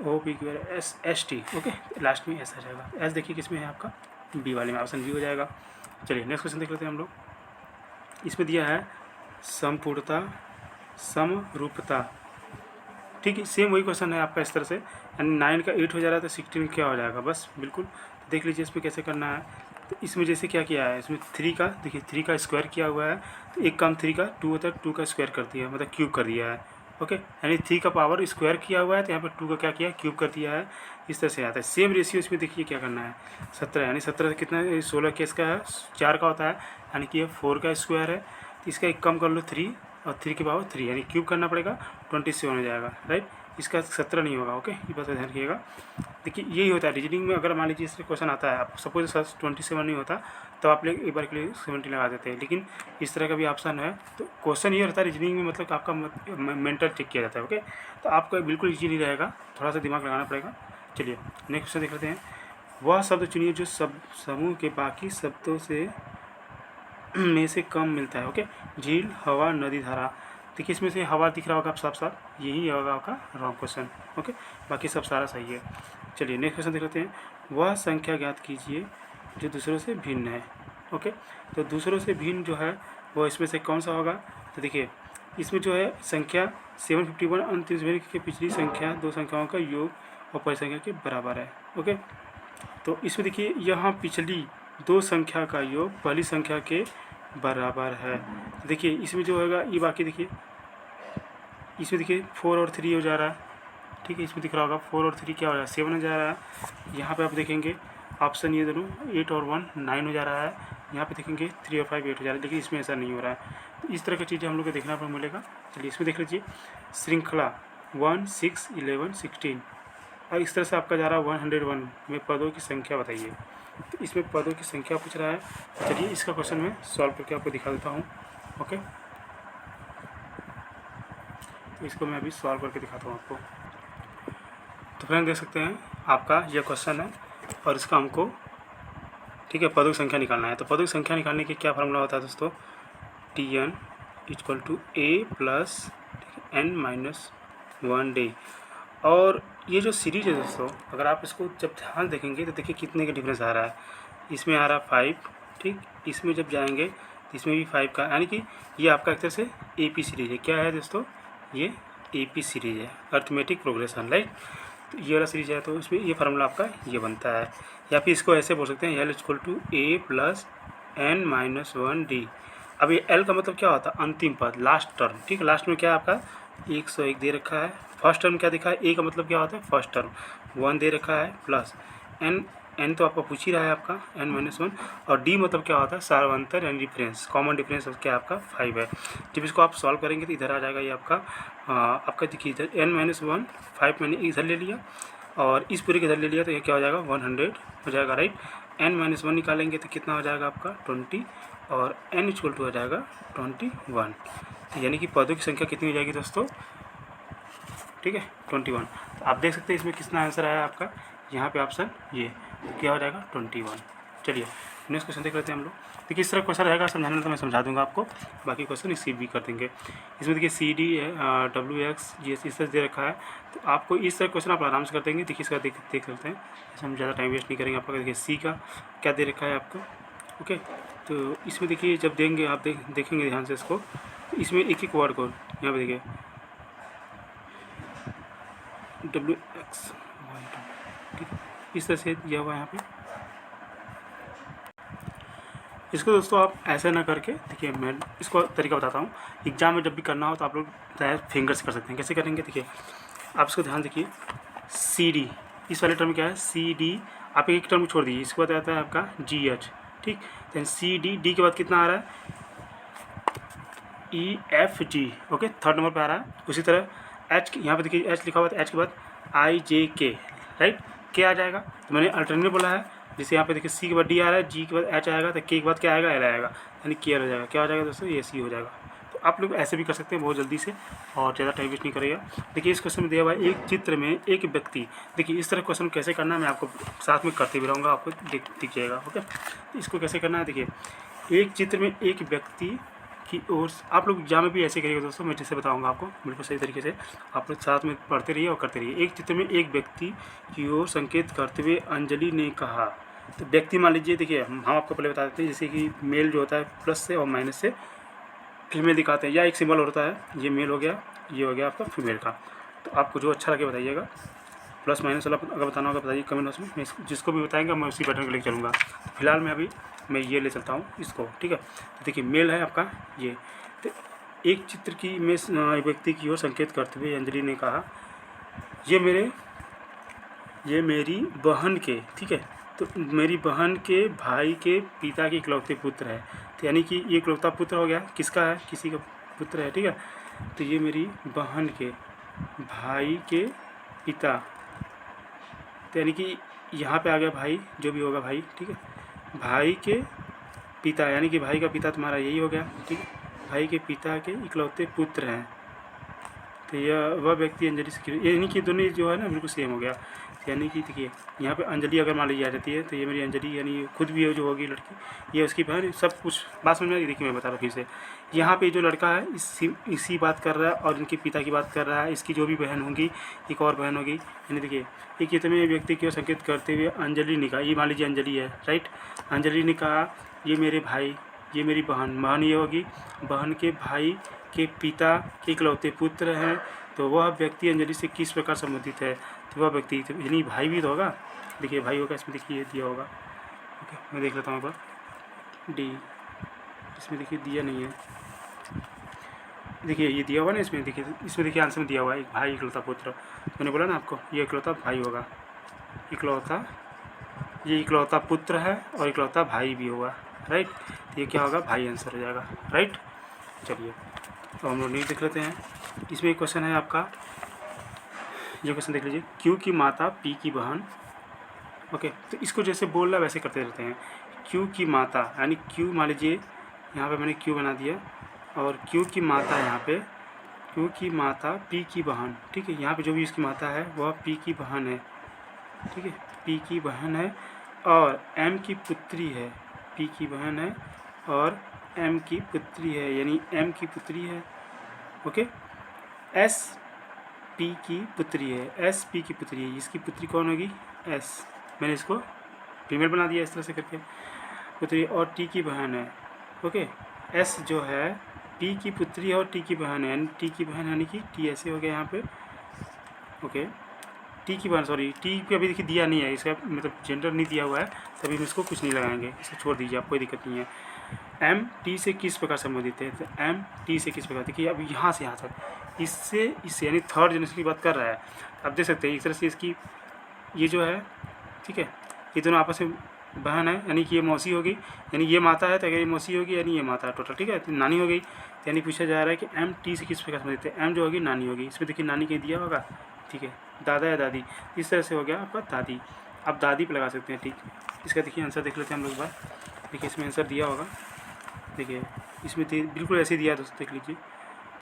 OPQRST। ओके, लास्ट में S आ जाएगा। S देखिए किसमें है आपका, बी वाले में, ऑप्शन बी हो जाएगा। चलिए नेक्स्ट क्वेश्चन देख लेते हैं हम लोग। इसमें दिया है समपूर्णता, समरूपता, ठीक है, सेम वही क्वेश्चन है आपका इस तरह से, यानी 9 का 8 हो जा रहा है तो 16 क्या हो जाएगा, बस बिल्कुल। तो देख लीजिए इसमें कैसे करना है। तो इसमें जैसे क्या किया है, इसमें 3 का देखिए 3 का स्क्वायर किया हुआ है, तो एक काम 3 का 2 होता है, 2 का स्क्वायर कर दिया, मतलब क्यूब कर दिया है। ओके, यानी 3 का पावर स्क्वायर किया हुआ है, तो यहाँ पर 2 का क्या किया, क्यूब कर दिया है। इस तरह से आता है। सेम रेशियो इसमें देखिए क्या करना है, 17, यानी 17 कितना, 16 केस का है, 4 का होता है, यानी कि ये 4 का स्क्वायर है। तो इसका एक कम कर लो 3, और 3 के पावर 3, यानी क्यूब करना पड़ेगा, 27 हो जाएगा, राइट। इसका 17 नहीं होगा। ओके, ये बात ध्यान रखिएगा। देखिए यही होता है रीजनिंग में। अगर मान लीजिए इससे क्वेश्चन आता है, आप सपोज 27 नहीं होता तो आप लोग एक बार के लिए 70 लगा देते हैं, लेकिन इस तरह का भी ऑप्शन है। तो क्वेश्चन ये रहता है रीजनिंग में, मतलब आपका मेंटल चेक किया जाता है। ओके, तो आपका बिल्कुल ईजी नहीं रहेगा, थोड़ा सा दिमाग लगाना पड़ेगा। चलिए नेक्स्ट क्वेश्चन देख लेते हैं। वह शब्द चुनिए जो समूह के बाकी शब्दों से में से कम मिलता है। ओके, झील, हवा, नदी, धारा। देखिए इसमें से हवा दिख रहा होगा आप साफ साफ, यही होगा आपका रॉन्ग क्वेश्चन। ओके, बाकी सब सारा सही है। चलिए नेक्स्ट क्वेश्चन देख लेते हैं। वह संख्या ज्ञात कीजिए जो दूसरों से भिन्न है। ओके, तो दूसरों से भिन्न जो है वो इसमें से कौन सा होगा? तो देखिए इसमें जो है संख्या 751 अंत की पिछली संख्या दो संख्याओं का योग और परिसंख्या के बराबर है। ओके, तो इसमें देखिए यहाँ पिछली दो संख्या का योग पहली संख्या के बराबर है। तो देखिए इसमें जो होगा ये बाकी देखिए इसमें देखिए 4 और 3 हो जा रहा है। ठीक है, इसमें दिख रहा होगा 4 और 3 क्या हो रहा है, 7 हो जा रहा है। यहाँ पे आप देखेंगे ऑप्शन ये दोनों 8 और 1 9 हो जा रहा है। यहाँ पे देखेंगे 3 और 5 8 हो जा रहा है, लेकिन इसमें ऐसा नहीं हो रहा है। तो इस तरह की चीज़ें हम लोग को देखना पर मिलेगा। चलिए इसमें देख लीजिए श्रृंखला 1 6 11 16 और इस तरह से आपका जा रहा है 101 में पदों की संख्या बताइए। तो इसमें पदों की संख्या पूछ रहा है। चलिए इसका क्वेश्चन मैं सॉल्व करके आपको दिखा देता हूँ। ओके, तो इसको मैं अभी सॉल्व करके दिखाता हूँ आपको। तो फ्रेंड देख सकते हैं आपका यह क्वेश्चन है और इसका हमको ठीक है पदों की संख्या निकालना है। तो पदों की संख्या निकालने के क्या फार्मूला होता है दोस्तों? Tn = A + n-1 और ये जो सीरीज है दोस्तों, अगर आप इसको जब ध्यान देखेंगे तो देखिए कितने का डिफरेंस आ रहा है। इसमें आ रहा है 5, ठीक, इसमें जब जाएंगे तो इसमें भी 5 का, यानी कि ये आपका एक तरह से AP सीरीज है। क्या है दोस्तों? ये AP सीरीज है, अर्थमेटिक प्रोग्रेशन, राइट। तो ये वाला सीरीज है, तो इसमें ये फार्मूला आपका ये बनता है। या फिर इसको ऐसे बोल सकते हैं L = A + n-1D। अब ये L का मतलब क्या होता है? अंतिम पद, लास्ट टर्म। ठीक है, लास्ट में क्या है आपका 101 दे रखा है। फर्स्ट टर्म क्या दिखा है? A का मतलब क्या होता है? फर्स्ट टर्म 1 दे रखा है प्लस n तो आपका पूछ ही रहा है आपका n-1 और D मतलब क्या होता है? सार्वंतर यानी डिफरेंस, कॉमन डिफरेंस क्या आपका 5 है। जब इसको आप सॉल्व करेंगे तो इधर आ जाएगा ये आपका देखिए इधर n-1 5 मैंने इधर ले लिया और इस पूरे के इधर ले लिया, तो ये क्या हो जाएगा 100 हो जाएगा, राइट। n-1 निकालेंगे तो कितना हो जाएगा आपका 20 और n = हो जाएगा 21। तो यानी कि पदों की संख्या कितनी हो जाएगी दोस्तों? ठीक है 21। तो आप देख सकते हैं इसमें कितना आंसर आया आपका, यहाँ पे ऑप्शन ये क्या हो जाएगा 21। चलिए नेक्स्ट क्वेश्चन देख लेते हैं हम लोग। देखिए इस तरह क्वेश्चन रहेगा, समझाना तो मैं समझा दूंगा आपको, बाकी क्वेश्चन स्किप भी कर देंगे। इसमें देखिए CD है, WX GS इस तरह दे रखा है। तो आपको इस तरह क्वेश्चन आप आराम से कर देंगे। देखिए इसका देख लेते हैं, हम ज़्यादा टाइम वेस्ट नहीं करेंगे। आपका देखिए C का क्या दे रखा है आपको। ओके, तो इसमें देखिए जब देंगे आप देखेंगे ध्यान से इसको, तो इसमें एक एक वर्ड को यहाँ पे देखिए WX ठीक इस तरह से दिया हुआ है यहाँ पे। इसको दोस्तों आप ऐसे ना करके देखिए, मैं इसको तरीका बताता हूँ। एग्जाम में जब भी करना हो तो आप लोग फिंगर से कर सकते हैं। कैसे करेंगे देखिए, आप इसको ध्यान देखिए CD, इस वाले टर्म क्या है CD, आप एक टर्म छोड़ दीजिए, इसके बाद आता है आपका GH, ठीक। देन CD, D के बाद कितना आ रहा है EFG, ओके, थर्ड नंबर पे आ रहा है। उसी तरह H, यहाँ पे देखिए H लिखा हुआ है, H के बाद IJK, राइट, K आ जाएगा। तो मैंने अल्टरनेटिव बोला है, जैसे यहाँ पे देखिए C के बाद D आ रहा है, G के बाद H आएगा, तो K के बाद क्या आएगा L आएगा, यानी K हो जाएगा। क्या हो जाएगा दोस्तों? ये C हो जाएगा। तो आप लोग ऐसे भी कर सकते हैं बहुत जल्दी से और ज़्यादा टाइम वेस्ट नहीं करेगा। देखिए इस क्वेश्चन में दिया हुआ है एक चित्र में एक व्यक्ति, देखिए इस तरह क्वेश्चन कैसे करना है मैं आपको साथ में करते भी रहूँगा, आपको दिख जाएगा। ओके, तो इसको कैसे करना है देखिए, एक चित्र में एक व्यक्ति की ओर, आप लोग एग्जाम में भी ऐसे करिएगा दोस्तों, मैं जैसे बताऊंगा आपको बिल्कुल सही तरीके से, आप लोग साथ में पढ़ते रहिए और करते रहिए। एक चित्र में एक व्यक्ति की ओर संकेत करते हुए अंजलि ने कहा। तो व्यक्ति मान लीजिए, देखिए हम आपको पहले बता देते हैं, जैसे कि मेल जो होता है प्लस से और माइनस से फीमेल दिखाते हैं, या एक सिंबल होता है, ये मेल हो गया, ये हो गया आपका फीमेल का। तो आपको जो अच्छा लगे बताइएगा, प्लस माइनस वाला अगर बताना होगा बताइए कमेंट बॉक्स में, मैं जिसको भी बताएंगा मैं उसी पैटर्न को लेकर चलूँगा। फिलहाल मैं ये ले चलता हूँ इसको, ठीक है। तो देखिए मेल है आपका ये, तो एक चित्र की में व्यक्ति की ओर संकेत करते हुए अंजलि ने कहा, ये मेरी बहन के, ठीक है, तो मेरी बहन के भाई के पिता के इकलौते पुत्र है। तो यानी कि ये इकलौता पुत्र हो गया, किसका है? किसी का पुत्र है, ठीक है। तो ये मेरी बहन के भाई के पिता, तो यानी कि यहाँ पे आ गया भाई, जो भी होगा भाई, ठीक है। भाई के पिता यानी कि भाई का पिता तुम्हारा यही हो गया, ठीक है। भाई के पिता के इकलौते पुत्र हैं, तो यह वह व्यक्ति अंजलि से, यानी कि दोनों जो है ना बिल्कुल सेम हो गया। यानी कि देखिए यहाँ पे अंजलि अगर मान लीजिए आ जाती है, तो ये मेरी अंजलि यानी खुद भी जो होगी लड़की, ये उसकी बहन, सब कुछ बात समझ में आ गई। देखिए मैं बता रहा हूँ फिर से, यहाँ पे जो लड़का है इसी बात कर रहा है और इनके पिता की बात कर रहा है। इसकी जो भी बहन होगी, एक और बहन होगी, यानी देखिए एक इतने व्यक्ति को संकेत करते हुए अंजलि ने कहा, ये मान लीजिए अंजलि है, राइट। अंजलि ने कहा ये मेरे भाई, ये मेरी बहन ये होगी, बहन के भाई के पिता के इकलौते पुत्र हैं, तो वह व्यक्ति अंजलि से किस प्रकार संबंधित है। तो वह व्यक्ति यानी भाई भी तो होगा, देखिए भाई होगा, इसमें देखिए दिया होगा। ओके मैं देख लेता हूँ एक बार, डी, इसमें देखिए दिया नहीं है, देखिए ये दिया हुआ ना इसमें देखिए आंसर में दिया हुआ है एक भाई इकलौता पुत्र। मैंने बोला ना आपको ये इकलौता भाई होगा, इकलौता, ये इकलौता पुत्र है और इकलौता भाई भी होगा, राइट। तो ये क्या होगा, भाई आंसर हो जाएगा, राइट। चलिए तो हम लोग नहीं देख लेते हैं। इसमें एक क्वेश्चन है आपका, ये क्वेश्चन देख लीजिए, क्यू की माता पी की बहन। ओके तो इसको जैसे बोल रहा वैसे करते रहते हैं। क्यू की माता यानी क्यू, मान लीजिए यहाँ पे मैंने क्यू बना दिया, और क्यू की माता यहाँ पे, क्यू की माता पी की बहन, ठीक है। यहाँ पे जो भी इसकी माता है वह पी की बहन है, ठीक है, पी की बहन है और एम की पुत्री है, पी की बहन है और एम की पुत्री है, यानी एम की पुत्री है। ओके, एस पी की पुत्री है, एस पी की पुत्री है, इसकी पुत्री कौन होगी, एस, मैंने इसको फीमेल बना दिया इस तरह से करके, पुत्री, और टी की बहन है। ओके, एस जो है पी की पुत्री है और टी की बहन है, यानी टी की बहन यानी कि टी ऐसे हो गया यहाँ पे। ओके, टी की बहन, सॉरी टी पे अभी देखिए दिया नहीं है, इसका मतलब जेंडर नहीं दिया हुआ है, तभी हम इसको कुछ नहीं लगाएंगे, इसको छोड़ दीजिए, आप कोई दिक्कत नहीं है। एम टी से किस प्रकार संबंधित है, तो एम टी से किस प्रकार, देखिए अब यहाँ से यहाँ तक, इससे यानी थर्ड जनरेशन की बात कर रहा है। आप देख सकते हैं एक तरह से इसकी ये जो है, ठीक है, ये दोनों आपस में बहन है, यानी कि ये मौसी होगी, यानी ये माता है तो अगर ये मौसी होगी यानी ये माता है टोटल, ठीक है। तो नानी हो गई, यानी पूछा जा रहा है कि एम टी से किस प्रकार संबंधित है, एम जो होगी नानी होगी, इसमें देखिए नानी कहीं दिया होगा, ठीक है, दादा या दादी, इस तरह से हो गया आपका दादी। आप दादी पे लगा सकते हैं, ठीक। इसका देखिए आंसर देख लेते हैं हम लोग बार, देखिए इसमें आंसर दिया होगा, देखिए इसमें बिल्कुल ऐसे दिया है दोस्तों, देख लीजिए।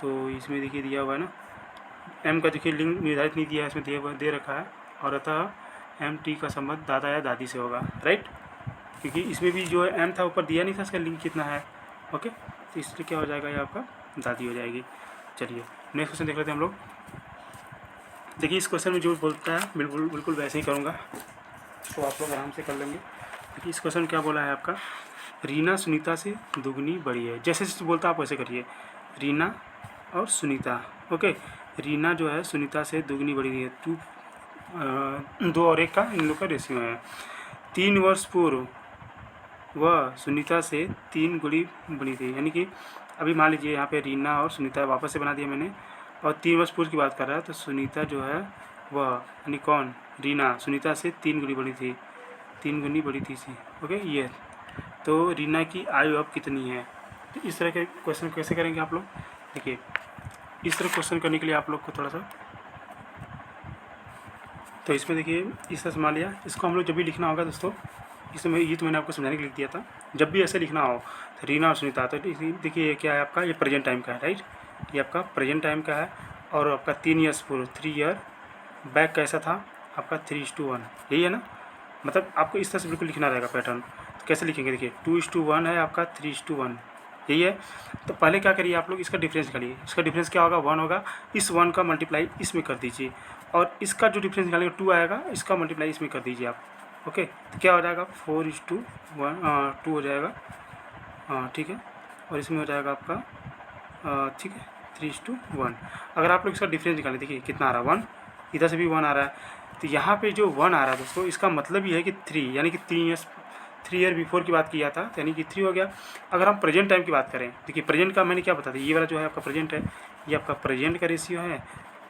तो इसमें देखिए दिया हुआ है ना, एम का देखिए लिंग निर्धारित नहीं दिया है, इसमें दिया हुआ दे रखा है, और अतः एम टी का संबंध दादा या दादी से होगा, राइट। क्योंकि इसमें भी जो है एम था ऊपर दिया नहीं था, इसका लिंग कितना है। ओके, तो इसलिए क्या हो जाएगा, ये आपका दादी हो जाएगी। चलिए नेक्स्ट क्वेश्चन देख लेते हैं हम लोग। देखिए इस क्वेश्चन में जो बोलता है बिल्कुल बिल्कुल वैसे ही करूँगा, तो आप लोग आराम से कर लेंगे। देखिए इस क्वेश्चन क्या बोला है आपका, रीना सुनीता से दुगनी बड़ी है, जैसे जैसे बोलता है आप वैसे करिए, रीना और सुनीता। ओके, रीना जो है सुनीता से दुगनी बड़ी है, 2 और 1 का इन लोग का रेशियो है। 3 वर्ष पूर्व वह सुनीता से 3 गुणी बनी थी, यानी कि अभी मान लीजिए यहाँ पे रीना और सुनीता वापस से बना दिया मैंने, और 3 वर्ष पूर्व की बात कर रहा है, तो सुनीता जो है वह, यानी कौन, रीना सुनीता से 3 गुणी बड़ी थी, 3 गुनी बड़ी थी सी। ओके, ये तो रीना की आयु अब कितनी है। तो इस तरह के क्वेश्चन कैसे करेंगे आप लोग, देखिए इस तरह क्वेश्चन करने के लिए आप लोग को थोड़ा सा, तो इसमें देखिए इस तरह से मान लिया, इसको हम लोग जब भी लिखना होगा दोस्तों, इसमें ये तो मैंने आपको समझाने के लिए लिख दिया था, जब भी ऐसे लिखना हो तो रीना और सुनीता, तो देखिए ये क्या है आपका, ये प्रेजेंट टाइम का है, राइट, ये आपका प्रेजेंट टाइम का है, और आपका 3 ईयर्स पूर्व, 3 ईयर बैक कैसा था आपका, 3:1, यही है ना। मतलब आपको इस तरह से बिल्कुल लिखना रहेगा पैटर्न। तो कैसे लिखेंगे, देखिए 2:1 है आपका, 3:1, यही है। तो पहले क्या करिए आप लोग, इसका डिफरेंस निकालिए, इसका डिफरेंस क्या होगा, 1 होगा, इस 1 का मल्टीप्लाई इसमें कर दीजिए, और इसका जो डिफरेंस निकालेंगे 2 आएगा, इसका मल्टीप्लाई इसमें कर दीजिए आप। ओके, तो क्या हो जाएगा, 4:1 2 हो जाएगा, ठीक है, और इसमें हो जाएगा आपका ठीक है 3:1। अगर आप लोग इसका डिफरेंस निकालें, देखिए कितना आ रहा है, 1, इधर से भी 1 आ रहा है, तो यहाँ पे जो 1 आ रहा है दोस्तों, इसका मतलब ये है कि 3, यानी कि 3 ईयर बिफोर की बात किया था, तो यानी कि 3 हो गया। अगर हम प्रेजेंट टाइम की बात करें, देखिए प्रेजेंट का मैंने क्या बता दिया, ये वाला जो है आपका प्रेजेंट है, ये आपका प्रेजेंट का रेशियो है,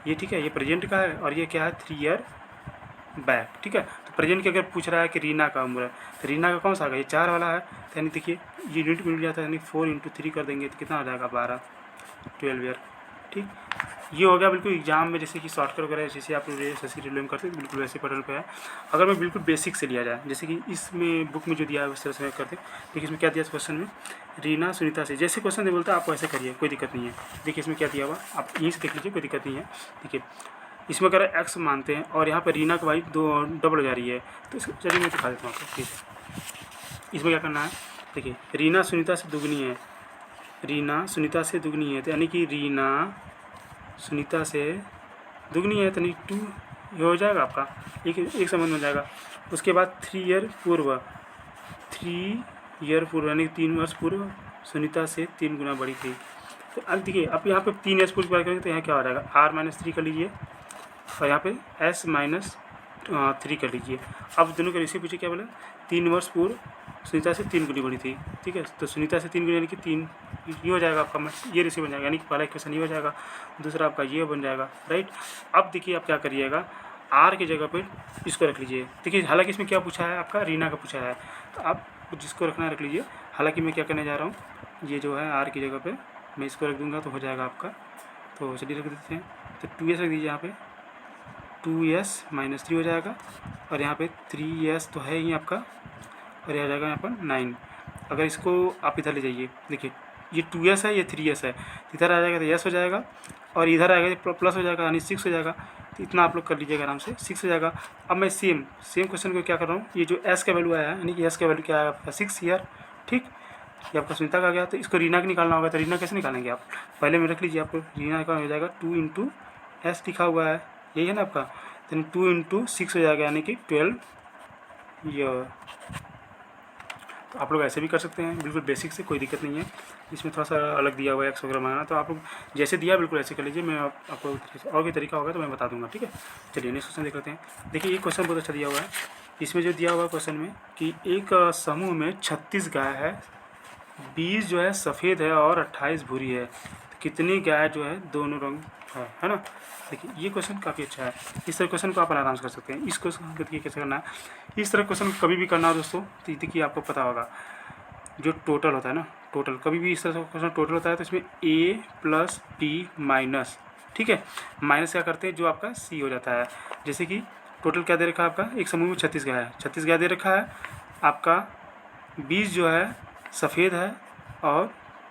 ये ठीक है, ये प्रेजेंट का है, और ये क्या है 3 ईयर बैक, ठीक है। तो प्रेजेंट की अगर पूछ रहा है कि रीना का उम्र है, तो रीना का कौन सा आ गया, ये 4 वाला है, तो यानी देखिए ये यूनिट मिल जाता है, यानी 4 × 3 कर देंगे तो कितना आ जाएगा, 12 ईयर, ठीक। ये हो गया बिल्कुल एग्जाम में जैसे कि शॉर्टकट वगैरह जैसे आप एसएससी रेलवे में करते हैं तो बिल्कुल वैसे पैटर्न पे है। अगर मैं बिल्कुल बेसिक से लिया जाए जैसे कि इसमें बुक में जो दिया है उस तरह से करते देखिए इसमें क्या दिया इस क्वेश्चन में, रीना सुनीता से जैसे क्वेश्चन दे बोलता है आप वैसे करिए, कोई दिक्कत नहीं है। देखिए इसमें क्या दिया हुआ आप यहीं से देख लीजिए, कोई दिक्कत नहीं है। देखिए इसमें अगर एक्स मानते हैं और यहाँ पर रीना की वाइफ 2 डबल हो जा रही है तो इसको चलिए मैं दिखा देता हूँ आपको। ठीक है इसमें क्या करना है, देखिए रीना सुनीता से दुगनी है, रीना सुनीता से दुगनी है तो यानी कि रीना सुनीता से दुगनी है तो नहीं 2 ये हो जाएगा आपका, एक संबंध हो जाएगा। उसके बाद 3 ईयर पूर्व यानी 3 वर्ष पूर्व सुनीता से 3 गुना बड़ी थी। तो अब देखिए अब यहाँ पे 3 ईयर्स पूर्व की बात करेंगे तो यहाँ क्या हो जाएगा r-3 कर लीजिए और यहाँ पे s-3 कर लीजिए। अब दोनों का रेशियो पूछे क्या बोला, 3 वर्ष पूर्व सुनीता से 3 गुनी बड़ी थी। ठीक है तो सुनीता से 3 गुनी यानी कि 3 ये हो जाएगा आपका, ये रेशियो बन जाएगा यानी कि पहला इक्वेशन ये हो जाएगा, दूसरा आपका ये बन जाएगा राइट। अब देखिए आप क्या करिएगा आर की जगह पे इसको रख लीजिए। देखिए हालांकि इसमें क्या पूछा है आपका रीना का पूछा है तो आप जिसको रखना रख लीजिए। हालांकि मैं क्या करने जा रहा हूँ, ये जो है आर की जगह पे मैं इसको रख दूँगा तो हो जाएगा आपका। तो चलिए रख देते हैं तो 2s रख दीजिए, यहाँ पे 2s-3 हो जाएगा और यहाँ पे 3s तो है ही आपका और यह आ जाएगा यहाँ पर 9। अगर इसको आप इधर ले जाइए, देखिए ये 2s है ये 3s है, इधर आ जाएगा तो s हो जाएगा और इधर आएगा तो प्लस हो जाएगा यानी 6 हो जाएगा। तो इतना आप लोग कर लीजिएगा आराम से, 6 हो जाएगा। अब मैं सेम क्वेश्चन को क्या कर रहा हूँ, ये जो s का वैल्यू आया है यानी कि s का वैल्यू क्या आया आपका 6 ईयर। ठीक ये आपका सुनीता का आ गया तो इसको रीना का निकालना होगा। तो रीना कैसे निकालेंगे आप, पहले में रख लीजिए आपको रीना का हो जाएगा 2 इंटू एस लिखा हुआ है यही है ना आपका, तो 2 इंटू 6 हो जाएगा यानी कि 12 ईयर। तो आप लोग ऐसे भी कर सकते हैं बिल्कुल बेसिक से, कोई दिक्कत नहीं है। इसमें थोड़ा सा अलग दिया हुआ है एक्स वगैरह मांगना, तो आप लोग जैसे दिया बिल्कुल ऐसे कर लीजिए। मैं आपको और भी तरीका होगा तो मैं बता दूंगा। ठीक है चलिए नेक्स्ट क्वेश्चन देख लेते हैं। देखिए ये क्वेश्चन बहुत अच्छा दिया हुआ है। इसमें जो दिया हुआ है क्वेश्चन में कि एक समूह में 36 गाय है, 20 जो है सफ़ेद है और 28 भूरी है, तो कितनी गाय जो है दोनों रंग है ना। देखिए ये क्वेश्चन काफ़ी अच्छा है, इस तरह क्वेश्चन को आप आराम से कर सकते हैं। इस क्वेश्चन को देखिए कैसे करना है, इस तरह क्वेश्चन कभी भी करना हो दोस्तों तो देखिए आपको पता होगा जो टोटल होता है ना, टोटल कभी भी इस तरह से क्वेश्चन टोटल होता है तो इसमें a प्लस b माइनस, ठीक है माइनस क्या करते हैं जो आपका c हो जाता है। जैसे कि टोटल क्या दे रखा है आपका, एक समूह में 36 गाय है, 36 गाय दे रखा है आपका, 20 जो है सफ़ेद है और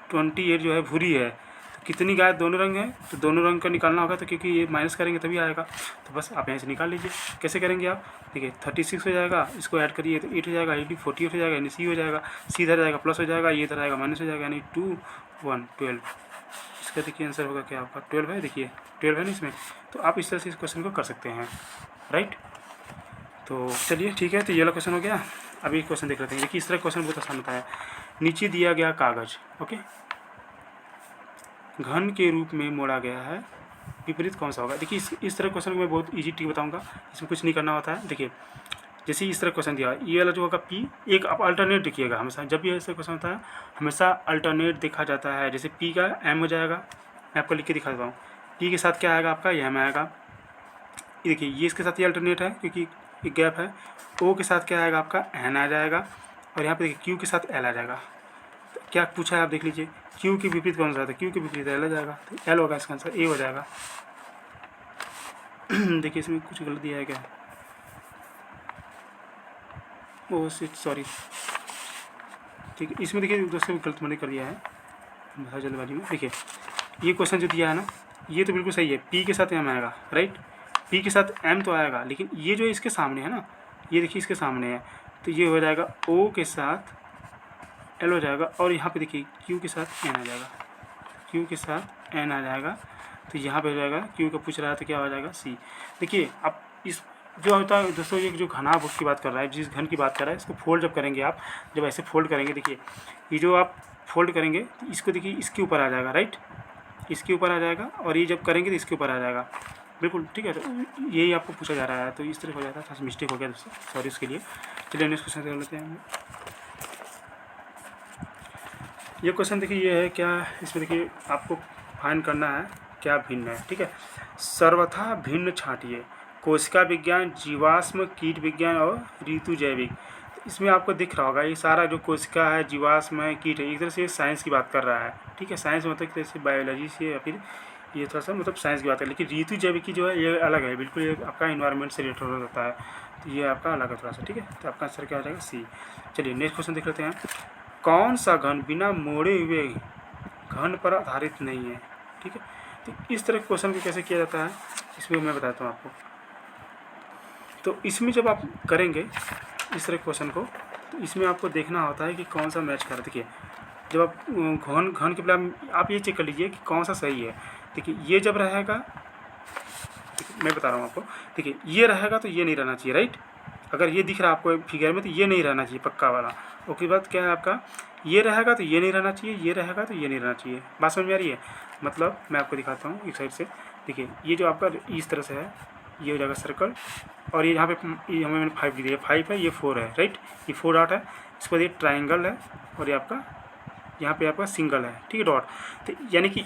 28 जो है भूरी है, तो कितनी गाय दोनों रंग है, तो दोनों रंग का निकालना होगा। तो क्योंकि ये माइनस करेंगे तभी आएगा, तो बस आप यहाँ से निकाल लीजिए। कैसे करेंगे आप, देखिए 36 हो जाएगा, इसको ऐड करिए तो 8 हो जाएगा, 48 हो जाएगा यानी सी हो जाएगा, सी इधर जाएगा प्लस हो जाएगा, ये इधर आएगा माइनस हो जाएगा यानी 2 1 12। इसका देखिए आंसर होगा क्या आपका 12 है, देखिए 12 है ना इसमें। तो आप इस तरह से इस क्वेश्चन को कर सकते हैं राइट। तो चलिए ठीक है, तो ये वाला क्वेश्चन हो गया। अभी क्वेश्चन देख लेते हैं। देखिए इस तरह क्वेश्चन बहुत आसान होता है। नीचे दिया गया कागज ओके घन के रूप में मोड़ा गया है, विपरीत कौन सा होगा। देखिए इस तरह क्वेश्चन को मैं बहुत इजी ट्रिक बताऊंगा, इसमें कुछ नहीं करना होता है। देखिए जैसे इस तरह क्वेश्चन दिया, ये वाला जो होगा पी, एक आप अल्टरनेट देखिएगा हमेशा, जब भी ऐसा क्वेश्चन होता है हमेशा अल्टरनेट देखा जाता है। जैसे पी का एम हो जाएगा, मैं आपको लिख के दिखा देता हूँ। पी के साथ क्या आएगा आपका, ये एम आएगा। देखिए ये इसके साथ ये अल्टरनेट है क्योंकि एक गैप है। ओ के साथ क्या आएगा आपका, एन आ जाएगा और यहाँ पे देखिए क्यू के साथ एल आ जाएगा। तो क्या पूछा है आप देख लीजिए, क्यू के विपरीत कौन सा है, तो क्यू के विपरीत एल आ जाएगा, तो एल होगा इसका आंसर, ए हो जाएगा। देखिए इसमें कुछ गलत दिया है क्या, ओह शिट सॉरी। ठीक है इसमें देखिए दोस्तों गलत मैंने कर दिया है बहुत जल्दबाजी में। देखिए ये क्वेश्चन जो दिया है ना, ये तो बिल्कुल सही है, पी के साथ एम आएगा राइट, पी के साथ एम तो आएगा, लेकिन ये जो इसके सामने है ना, ये देखिए इसके सामने है, तो ये हो जाएगा ओ के साथ एल हो जाएगा और यहाँ पे देखिए क्यू के साथ एन आ जाएगा, क्यू के साथ एन आ जाएगा, तो यहाँ पे हो जाएगा क्यू का पूछ रहा है तो क्या हो जाएगा सी। देखिए अब इस जो होता है दोस्तों, ये जो घना बुक की बात कर रहा है, जिस घन की बात कर रहा है, इसको फोल्ड जब करेंगे आप, जब ऐसे फोल्ड करेंगे, देखिए ये जो आप फोल्ड करेंगे तो इसको देखिए इसके ऊपर आ जाएगा राइट, इसके ऊपर आ जाएगा, और ये जब करेंगे तो इसके ऊपर आ जाएगा बिल्कुल ठीक है। तो यही आपको पूछा जा रहा है, तो इस तरह हो जाता है, थोड़ा सा मिस्टेक हो गया दोस्तों, सॉरी उसके लिए। चलिए नेक्स्ट क्वेश्चन कर लेते हैं। ये क्वेश्चन देखिए ये है क्या, इसमें देखिए आपको फाइंड करना है क्या भिन्न है, ठीक है। सर्वथा भिन्न छांटिए, कोशिका विज्ञान, जीवाश्म, कीट विज्ञान और ऋतु जैविक। तो इसमें आपको दिख रहा होगा ये सारा जो कोशिका है, जीवाश्म है, कीट है, एक तरह से साइंस की बात कर रहा है, ठीक है। साइंस मतलब एक तरह से बायोलॉजी से या फिर ये थोड़ा सा मतलब साइंस की बात है, लेकिन ऋतु जैविकी जो है ये अलग है बिल्कुल, ये आपका इन्वायरमेंट से रिलेटेड होता है, तो ये आपका अलग है थोड़ा सा, ठीक है। तो आपका आंसर क्या हो जाएगा? सी। चलिए नेक्स्ट क्वेश्चन देख लेते हैं। कौन सा घन बिना मोड़े हुए घन पर आधारित नहीं है, ठीक है। तो इस तरह के क्वेश्चन को कैसे किया जाता है इसमें मैं बताता हूँ आपको। तो इसमें जब आप करेंगे इस तरह के क्वेश्चन को, तो इसमें आपको देखना होता है कि कौन सा मैच कर। देखिए जब आप घन घन के पहले आप ये चेक कर लीजिए कि कौन सा सही है। देखिए ये जब रहेगा, मैं बता रहा हूँ आपको, देखिए ये रहेगा तो ये नहीं रहना चाहिए, राइट। अगर ये दिख रहा है आपको फिगर में तो ये नहीं रहना चाहिए पक्का वाला। उसके बाद क्या है आपका, ये रहेगा तो ये नहीं रहना चाहिए, ये रहेगा तो ये नहीं रहना चाहिए। बात समझ में आ रही है? मतलब मैं आपको दिखाता हूँ एक साइड से। देखिए ये जो आपका इस तरह से है, ये हो जाएगा सर्कल, और ये यहाँ पे ये हमें मैंने 5 दिया, 5 है, ये 4 है, राइट। ये 4 डॉट है। इसके बाद ये ट्राइंगल है, और ये आपका यहाँ पे आपका सिंगल है, ठीक है, डॉट। तो यानी कि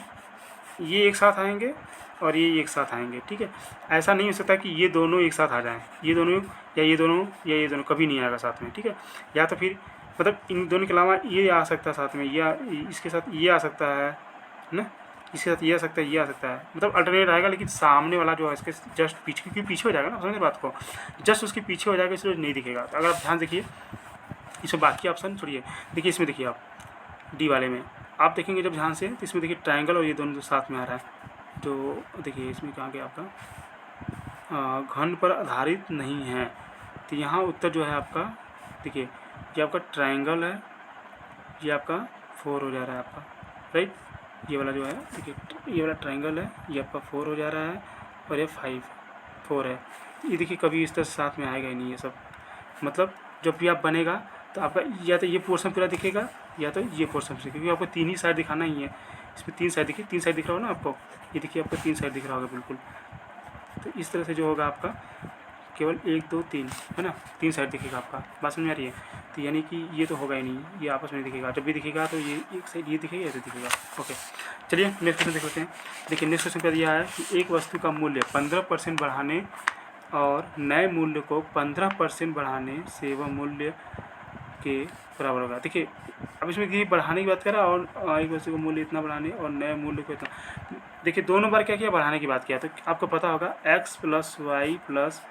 ये एक साथ आएंगे और ये एक साथ आएंगे, ठीक है। ऐसा नहीं हो सकता कि ये दोनों एक साथ आ जाएं, ये दोनों या ये दोनों या ये दोनों कभी नहीं आएगा साथ में, ठीक है। या तो फिर मतलब इन दोनों के अलावा ये आ सकता है साथ में, या इसके साथ ये आ सकता है ना, इसके साथ ये आ सकता है, ये आ सकता है, मतलब अल्टरनेट आएगा। लेकिन सामने वाला जो है इसके जस्ट पीछे, क्योंकि पीछे हो जाएगा ना, समझे बात को, जस्ट उसके पीछे हो जाएगा, इसलिए नहीं दिखेगा। तो अगर आप ध्यान देखिए इसमें, बाकी ऑप्शन छोड़िए, देखिए इसमें देखिए आप डी वाले में आप देखेंगे जब ध्यान से, तो इसमें देखिए ट्रायंगल और ये दोनों जो साथ में आ रहा है। तो देखिए इसमें कहाँ गया आपका घन पर आधारित नहीं है, तो यहाँ उत्तर जो है आपका, देखिए ये आपका ट्रायंगल है, ये आपका 4 हो जा रहा है आपका, राइट। ये वाला जो है देखिए ये वाला ट्रायंगल है, ये आपका 4 हो जा रहा है, और ये 4 है। ये देखिए कभी इस तरह साथ में आएगा ही नहीं ये सब। मतलब जब भी आप बनेगा तो आपका या तो ये पोर्शन पूरा दिखेगा, या तो ये पोर्शन से, क्योंकि आपको 3 ही साइड दिखाना ही है। इसमें 3 साइड देखिए, 3 साइड दिख रहा होगा ना आपको, ये देखिए आपको 3 साइड दिख रहा होगा बिल्कुल। तो इस तरह से जो होगा आपका केवल 1 2 3 है ना, 3 साइड दिखेगा आपका। बात समझ में आ रही है? तो यानी कि ये तो होगा ही नहीं, ये आपस में दिखेगा। जब भी दिखेगा तो ये एक साइड ये दिखेगा, ऐसे दिखेगा। ओके चलिए नेक्स्ट क्वेश्चन देख लेते हैं। देखिए नेक्स्ट क्वेश्चन क्या दिया है कि एक वस्तु का मूल्य 15% बढ़ाने और नए मूल्य को 15% बढ़ाने से वह मूल्य के बराबर होगा। देखिए अब इसमें देखिए बढ़ाने की बात कर रहा है, और एक वस्तु का मूल्य इतना बढ़ाने और नए मूल्य को इतना। देखिए दोनों बार क्या किया, बढ़ाने की बात किया। तो आपको पता होगा x + y +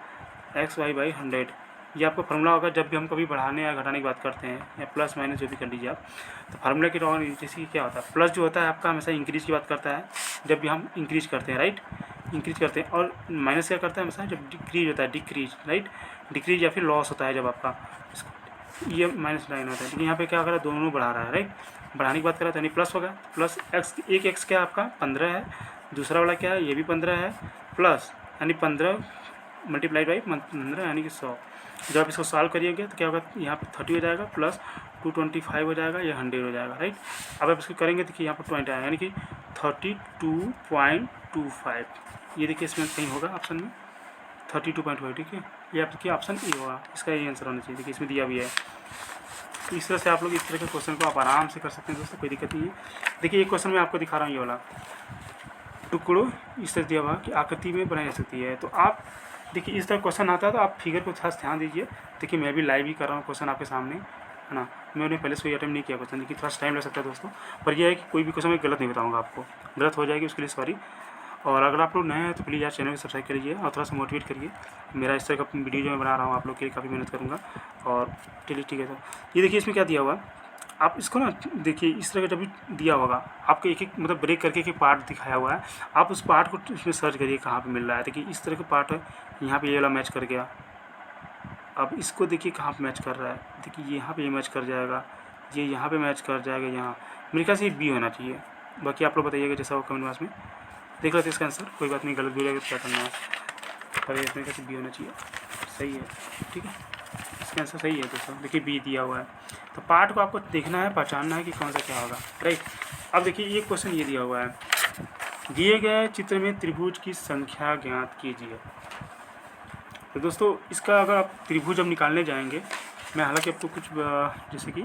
xy/100, ये आपका फार्मूला होगा जब भी हम कभी बढ़ाने या घटाने की बात करते हैं, या प्लस माइनस जो भी कर लीजिए आप। तो फार्मूला की रॉ जैसे कि क्या होता है, प्लस जो होता है आपका हमेशा इंक्रीज की बात करता है जब भी हम इंक्रीज करते हैं, राइट, इंक्रीज करते हैं। और माइनस क्या करता है हमेशा जब डिक्रीज होता है, डिक्रीज, राइट, डिक्रीज या फिर लॉस होता है जब आपका, ये माइनस लाइन होता है। लेकिन यहाँ पे क्या कर रहा है, दोनों बढ़ा रहा है, राइट। बढ़ाने की बात कर रहा है तो यानी प्लस होगा, प्लस एक्स, एक एक्स क्या आपका 15 है, दूसरा वाला क्या है ये भी 15 है, प्लस यानी 15 × 15 यानी कि 100। जब आप इसको सॉल्व करिएगा तो क्या होगा, यहाँ पे 30 हो जाएगा, प्लस 225 हो जाएगा, ये 100 हो जाएगा, राइट। अब आप इसको करेंगे तो यहाँ पर पॉइंट आएगा, यानी कि 32.25। ये देखिए इसमें कहीं होगा ऑप्शन में 32.5, ठीक है। ये आपके ऑप्शन ए होगा, इसका ये आंसर होना चाहिए। देखिए इसमें दिया भी है। इस तरह से आप लोग इस तरह के क्वेश्चन को आप आराम से कर सकते हैं दोस्तों, कोई दिक्कत नहीं है। देखिए एक क्वेश्चन मैं आपको दिखा रहा हूँ, ये वाला टुकड़ों इस तरह दिया हुआ कि आकृति में बनाई जा सकती है। तो आप देखिए इस तरह क्वेश्चन आता है तो आप फिगर को थोड़ा ध्यान दीजिए। देखिए मैं भी लाइव ही कर रहा हूँ क्वेश्चन आपके सामने, है ना। मैंने पहले से कोई अटेम्प्ट नहीं किया क्वेश्चन, देखिए थोड़ा टाइम लग सकता है दोस्तों, पर यह है कि कोई भी क्वेश्चन मैं गलत नहीं बताऊँगा आपको, गलत हो जाएगी उसके लिए सॉरी। और अगर आप लोग नए हैं तो प्लीज़ यार चैनल को सब्सक्राइब कर लीजिए और थोड़ा सा मोटिवेट करिए। मेरा इस तरह का वीडियो जो मैं बना रहा हूँ आप लोग के लिए काफ़ी मेहनत करूँगा। और चलिए ठीक है, तो ये देखिए इसमें क्या दिया हुआ, आप इसको ना देखिए इस तरह का जब भी दिया होगा आपको एक एक मतलब ब्रेक करके एक पार्ट दिखाया हुआ है, आप उस पार्ट को इसमें सर्च करिए कहाँ पे मिल रहा है। देखिए इस तरह का पार्ट है, यहाँ पे ये वाला मैच कर गया। अब इसको देखिए कहाँ पे मैच कर रहा है, देखिए यहाँ पे ये मैच कर जाएगा, ये यहाँ पे मैच कर जाएगा, यहाँ मेरे ख्याल से ये बी होना चाहिए। बाकी आप लोग बताइएगा जैसा हो कमेंट बॉक्स में। देख लेते हैं इसका आंसर, कोई बात नहीं, गलत भी हो जाएगा तो क्या करना है, पर इसमें कैसे बी होना चाहिए, सही है, ठीक है। इसका आंसर सही है दोस्तों, देखिए बी दिया हुआ है। तो पार्ट को आपको देखना है, पहचानना है कि कौन सा क्या होगा, राइट। अब देखिए ये क्वेश्चन ये दिया हुआ है, दिए गए चित्र में त्रिभुज की संख्या ज्ञात कीजिए। तो दोस्तों इसका अगर आप त्रिभुज जब निकालने जाएंगे, मैं हालांकि आपको कुछ जैसे कि,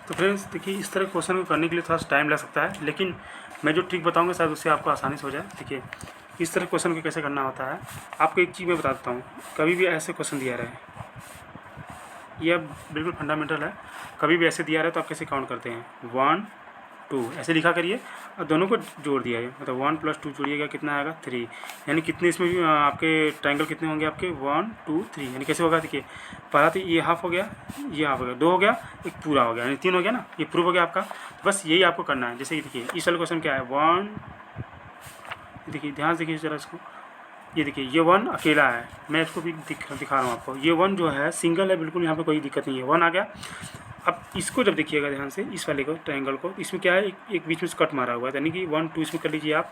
तो फ्रेंड्स देखिए इस तरह क्वेश्चन को करने के लिए थोड़ा सा टाइम लग सकता है, लेकिन मैं जो ट्रिक बताऊंगा शायद उससे आपको आसानी से हो जाए। देखिए इस तरह क्वेश्चन को कैसे करना होता है, आपको एक चीज़ मैं बता देता हूँ। कभी भी ऐसे क्वेश्चन दिया रहे, यह बिल्कुल फंडामेंटल है, कभी भी ऐसे दिया रहे तो आप कैसे काउंट करते हैं 1 2 ऐसे लिखा करिए और दोनों को जोड़ दिया है, मतलब 1 + 2 जोड़िएगा कितना आएगा 3, यानी कितने इसमें भी आपके ट्रायंगल कितने होंगे आपके 1 2 3, यानी कैसे होगा देखिए, पहला तो ये हाफ हो गया, ये हाफ हो गया, 2 हो गया, एक पूरा हो गया, यानी 3 हो गया ना, ये प्रूफ हो गया आपका। तो बस यही आपको करना है। जैसे कि देखिए इस वाले क्वेश्चन क्या है 1, देखिए ध्यान से देखिए जरा इसको, ये देखिए ये 1 अकेला है, मैं इसको भी दिखा रहा हूँ आपको, ये 1 जो है सिंगल है बिल्कुल, यहाँ पे कोई दिक्कत नहीं है, 1 आ गया। अब इसको जब देखिएगा ध्यान से, इस वाले को ट्रायंगल को, इसमें क्या है एक बीच में से कट मारा हुआ है, यानी कि 1 2 इसमें कर लीजिए आप,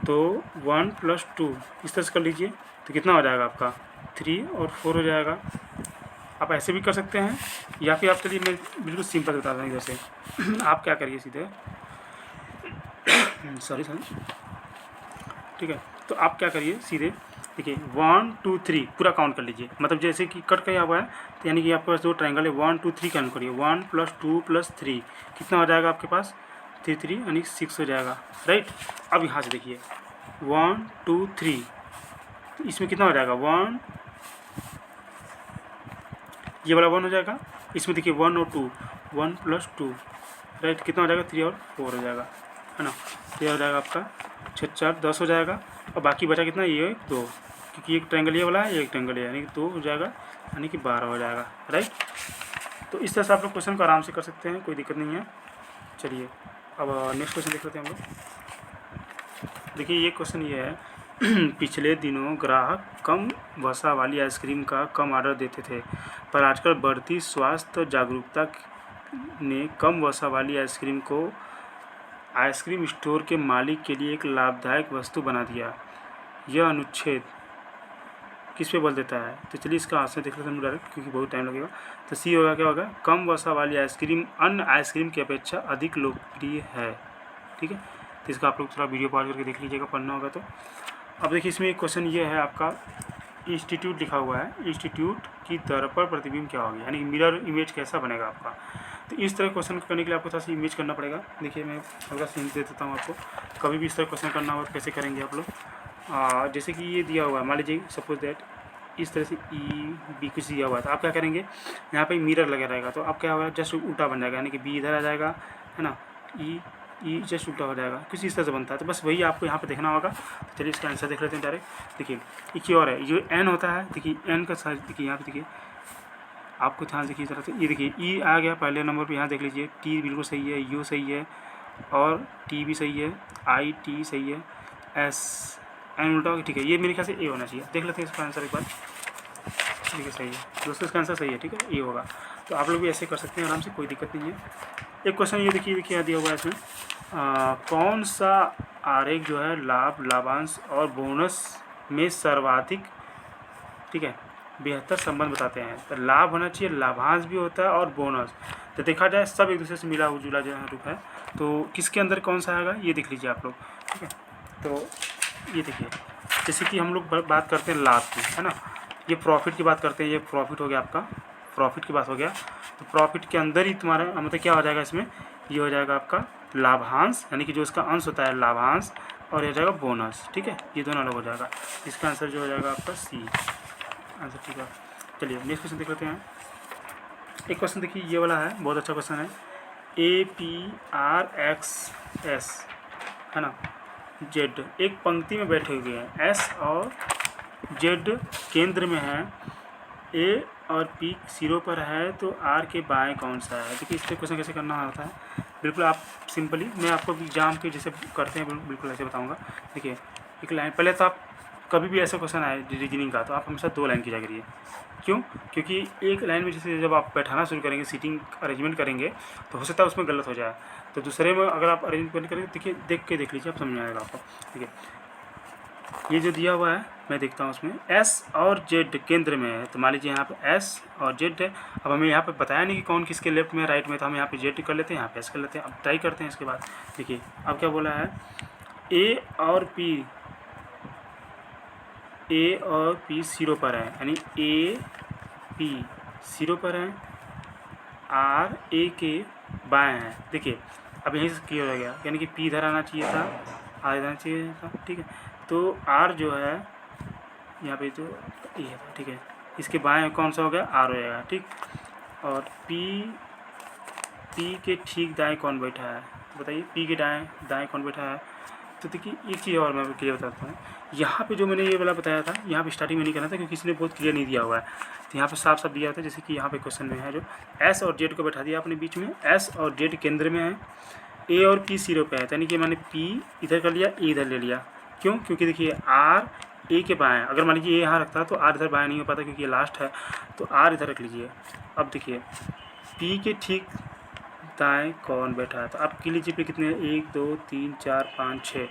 तो 1 + 2 इस तरह से कर लीजिए, तो कितना हो जाएगा आपका 3 और 4 हो जाएगा। आप ऐसे भी कर सकते हैं, या फिर आप चलिए मैं बिल्कुल सिंपल बता रहा हूँ इधर से आप क्या करिए सीधे सॉरी, ठीक है, तो आप क्या करिए सीधे देखिए 1 2 3 पूरा काउंट कर लीजिए, मतलब जैसे कि कट किया हुआ है, तो यानी कि आपके पास 2 ट्रायंगल है, 1 2 3 काउंट करिए, 1 + 2 + 3 कितना हो जाएगा आपके पास 3 3 यानी 6 हो जाएगा, राइट। अब यहाँ से देखिए 1 2 3, तो इसमें कितना हो जाएगा 1, ये वाला 1 हो जाएगा, इसमें देखिए 1 और 2, 1 + 2, राइट, कितना हो जाएगा 3 और 4 हो जाएगा, है ना। तो ये हो जाएगा आपका 6 4 10 हो जाएगा, और बाकी बचा कितना, ये 2, क्योंकि एक ट्रायंगल ये वाला है, एक ट्रायंगल यानी कि 2 हो जाएगा, यानी कि 12 हो जाएगा, राइट। तो इस तरह से आप लोग क्वेश्चन को आराम से कर सकते हैं, कोई दिक्कत नहीं है। चलिए अब नेक्स्ट क्वेश्चन देख लेते हैं हम लोग। देखिए ये क्वेश्चन ये है पिछले दिनों ग्राहक कम वसा वाली आइसक्रीम का कम ऑर्डर देते थे, पर आजकल बढ़ती स्वास्थ्य जागरूकता ने कम वसा वाली आइसक्रीम को आइसक्रीम स्टोर के मालिक के लिए एक लाभदायक वस्तु बना दिया। यह अनुच्छेद किस पे बल देता है? तो चलिए इसका आंसर देख लेते हैं डायरेक्ट, क्योंकि बहुत टाइम लगेगा। तो सी होगा, क्या होगा, कम वसा वाली आइसक्रीम अन्य आइसक्रीम की अपेक्षा अधिक लोकप्रिय है, ठीक है। तो इसका आप लोग थोड़ा वीडियो पॉज करके देख लीजिएगा, पढ़ना होगा तो। अब देखिए इसमें एक क्वेश्चन ये है आपका, इंस्टीट्यूट लिखा हुआ है, इंस्टीट्यूट की दर्पण प्रतिबिंब क्या होगी, यानी मिरर इमेज कैसा बनेगा आपका। तो इस तरह क्वेश्चन करने के लिए आपको थोड़ा सा इमेज करना पड़ेगा। देखिए मैं हल्का सा हिंट दे देता हूँ आपको, कभी भी इस तरह क्वेश्चन करना हो तो कैसे करेंगे आप लोग। जैसे कि ये दिया हुआ है, मान लीजिए सपोज दैट इस तरह से बी कुछ दिया हुआ है, तो आप क्या करेंगे, यहाँ पे मिरर लगा रहेगा, तो आप क्या होगा, जस्ट उल्टा बन जाएगा, यानी कि बी इधर आ जाएगा, है ना, ई जस्ट उल्टा हो जाएगा, कुछ इस तरह से बनता है। तो बस वही आपको यहाँ पे देखना होगा। तो चलिए इसका आंसर देख लेते हैं डायरेक्ट। देखिए एक ही और है, जो एन होता है, देखिए एन का साइज देखिए यहाँ पे, देखिए आपको ध्यान देखिए इस तरह से, ये देखिए ई आ गया पहले नंबर पे, यहाँ देख लीजिए टी बिल्कुल सही है, यू सही है, और टी भी सही है, आई टी सही है, एस एन उल्टा होगा, ठीक है। ये मेरे ख्याल से ए होना चाहिए, देख लेते हैं इसका आंसर एक बार। ठीक है, सही है दोस्तों, इसका आंसर सही है, ठीक है, ए होगा। तो आप लोग भी ऐसे कर सकते हैं आराम से, कोई दिक्कत नहीं है। एक क्वेश्चन ये देखिए यहाँ दिया हुआ है इसमें, कौन सा आरेख जो है लाभ, लाभांश और बोनस में सर्वाधिक, ठीक है, बेहतर संबंध बताते हैं। तो लाभ होना चाहिए, लाभांश भी होता है और बोनस, तो देखा जाए सब एक दूसरे से मिला जुला जो रूप है। तो किसके अंदर कौन सा आएगा ये देख लीजिए आप लोग, ठीक है। तो ये देखिए, जैसे कि हम लोग बात करते हैं लाभ की, है ना, ये प्रॉफिट की बात करते हैं, ये प्रॉफिट हो गया आपका, प्रॉफिट की बात हो गया। तो प्रॉफिट के अंदर ही तुम्हारा मतलब क्या हो जाएगा इसमें, ये हो जाएगा आपका लाभांश, यानी कि जो इसका अंश होता है लाभांश, और ये हो जाएगा बोनस, ठीक है, ये दोनों अलग हो जाएगा। इसका आंसर जो हो जाएगा आपका सी आंसर, ठीक है। चलिए नेक्स्ट क्वेश्चन देख लेते हैं। एक क्वेश्चन देखिए ये वाला है, बहुत अच्छा क्वेश्चन है, APRXS, है ना, जेड एक पंक्ति में बैठे हुए हैं, एस और जेड केंद्र में है, ए और पी सिरों पर है, तो आर के बाएं कौन सा है। देखिए इस पर क्वेश्चन कैसे करना होता है, बिल्कुल आप सिंपली, मैं आपको एग्जाम के जैसे करते हैं बिल्कुल ऐसे बताऊंगा। देखिए एक लाइन, पहले तो आप कभी भी ऐसा क्वेश्चन आए रीजनिंग का, तो आप हमेशा 2 लाइन किया करिए। क्यों? क्योंकि एक लाइन में जैसे जब आप बैठाना शुरू करेंगे, सीटिंग अरेंजमेंट करेंगे, तो हो सकता है उसमें गलत हो जाए। तो दूसरे में अगर आप अरेंजमेंट करेंगे, देखिए देख के देख लीजिए, आप समझ में आएगा आपको। ठीक है, ये जो दिया हुआ है मैं देखता हूँ उसमें, एस और जेड केंद्र में है, तो मान लीजिए यहाँ पे एस और जेड है। अब हमें यहाँ पे बताया नहीं कि कौन किसके लेफ्ट में राइट में, तो हम यहाँ पे जेड कर लेते हैं, यहाँ पे एस कर लेते हैं। अब ट्राई करते हैं इसके बाद। देखिए अब क्या बोला है, ए और पी सिरों पर है, यानी ए पी सिरों पर है, आर ए के बाएँ हैं। देखिए अब यहीं से क्लियर हो गया, यानी कि पी इधर आना चाहिए था, आर इधर आना चाहिए था, ठीक है। तो आर जो है यहाँ पे, तो ये था, ठीक है, इसके बाएँ कौन सा हो गया, आर हो जाएगा, ठीक। और पी के ठीक दाएँ कौन बैठा है, बताइए पी के दाएँ कौन बैठा है। तो देखिए एक चीज़ और मैं क्लियर बताता हूँ, यहाँ पे जो मैंने ये वाला बताया था, यहाँ पे स्टार्टिंग में नहीं करना था क्योंकि किसी ने बहुत क्लियर नहीं दिया हुआ है। तो यहाँ पे साफ साफ दिया था, जैसे कि यहाँ पे क्वेश्चन में है जो एस और जेड को बैठा दिया अपने बीच में, एस और जेड केंद्र में है, ए और पी सिरों पे है, यानी कि मैंने पी इधर कर लिया, ए इधर ले लिया। क्यों? क्योंकि देखिए आर ए के बाएँ, अगर मान लीजिए ए यहाँ रखता तो आर इधर बाएँ नहीं हो पाता क्योंकि ये लास्ट है, तो आर इधर रख लीजिए। अब देखिए पी के ठीक दाएँ कौन बैठा है, तो आप गिन लीजिए पे कितने, 1 2 3 4 5 6,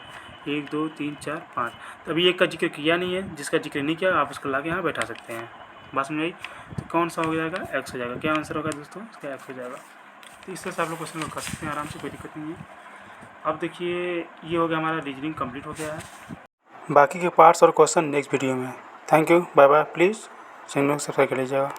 1 2 3 4 5। तो अभी एक का जिक्र किया नहीं है, जिसका जिक्र नहीं किया आप उसको ला के यहाँ बैठा सकते हैं। बात समझ आई? तो कौन सा हो जाएगा, एक्स हो जाएगा। क्या आंसर होगा दोस्तों, इसका एक्स हो जाएगा। तो इस तरह से आप लोग क्वेश्चन को कर सकते हैं आराम से, कोई दिक्कत नहीं है। अब देखिए ये हो गया हमारा रीजनिंग कंप्लीट हो गया है। बाकी के पार्ट्स और क्वेश्चन नेक्स्ट वीडियो में। Thank you, bye bye. Please channel को सब्सक्राइब कर लीजिएगा।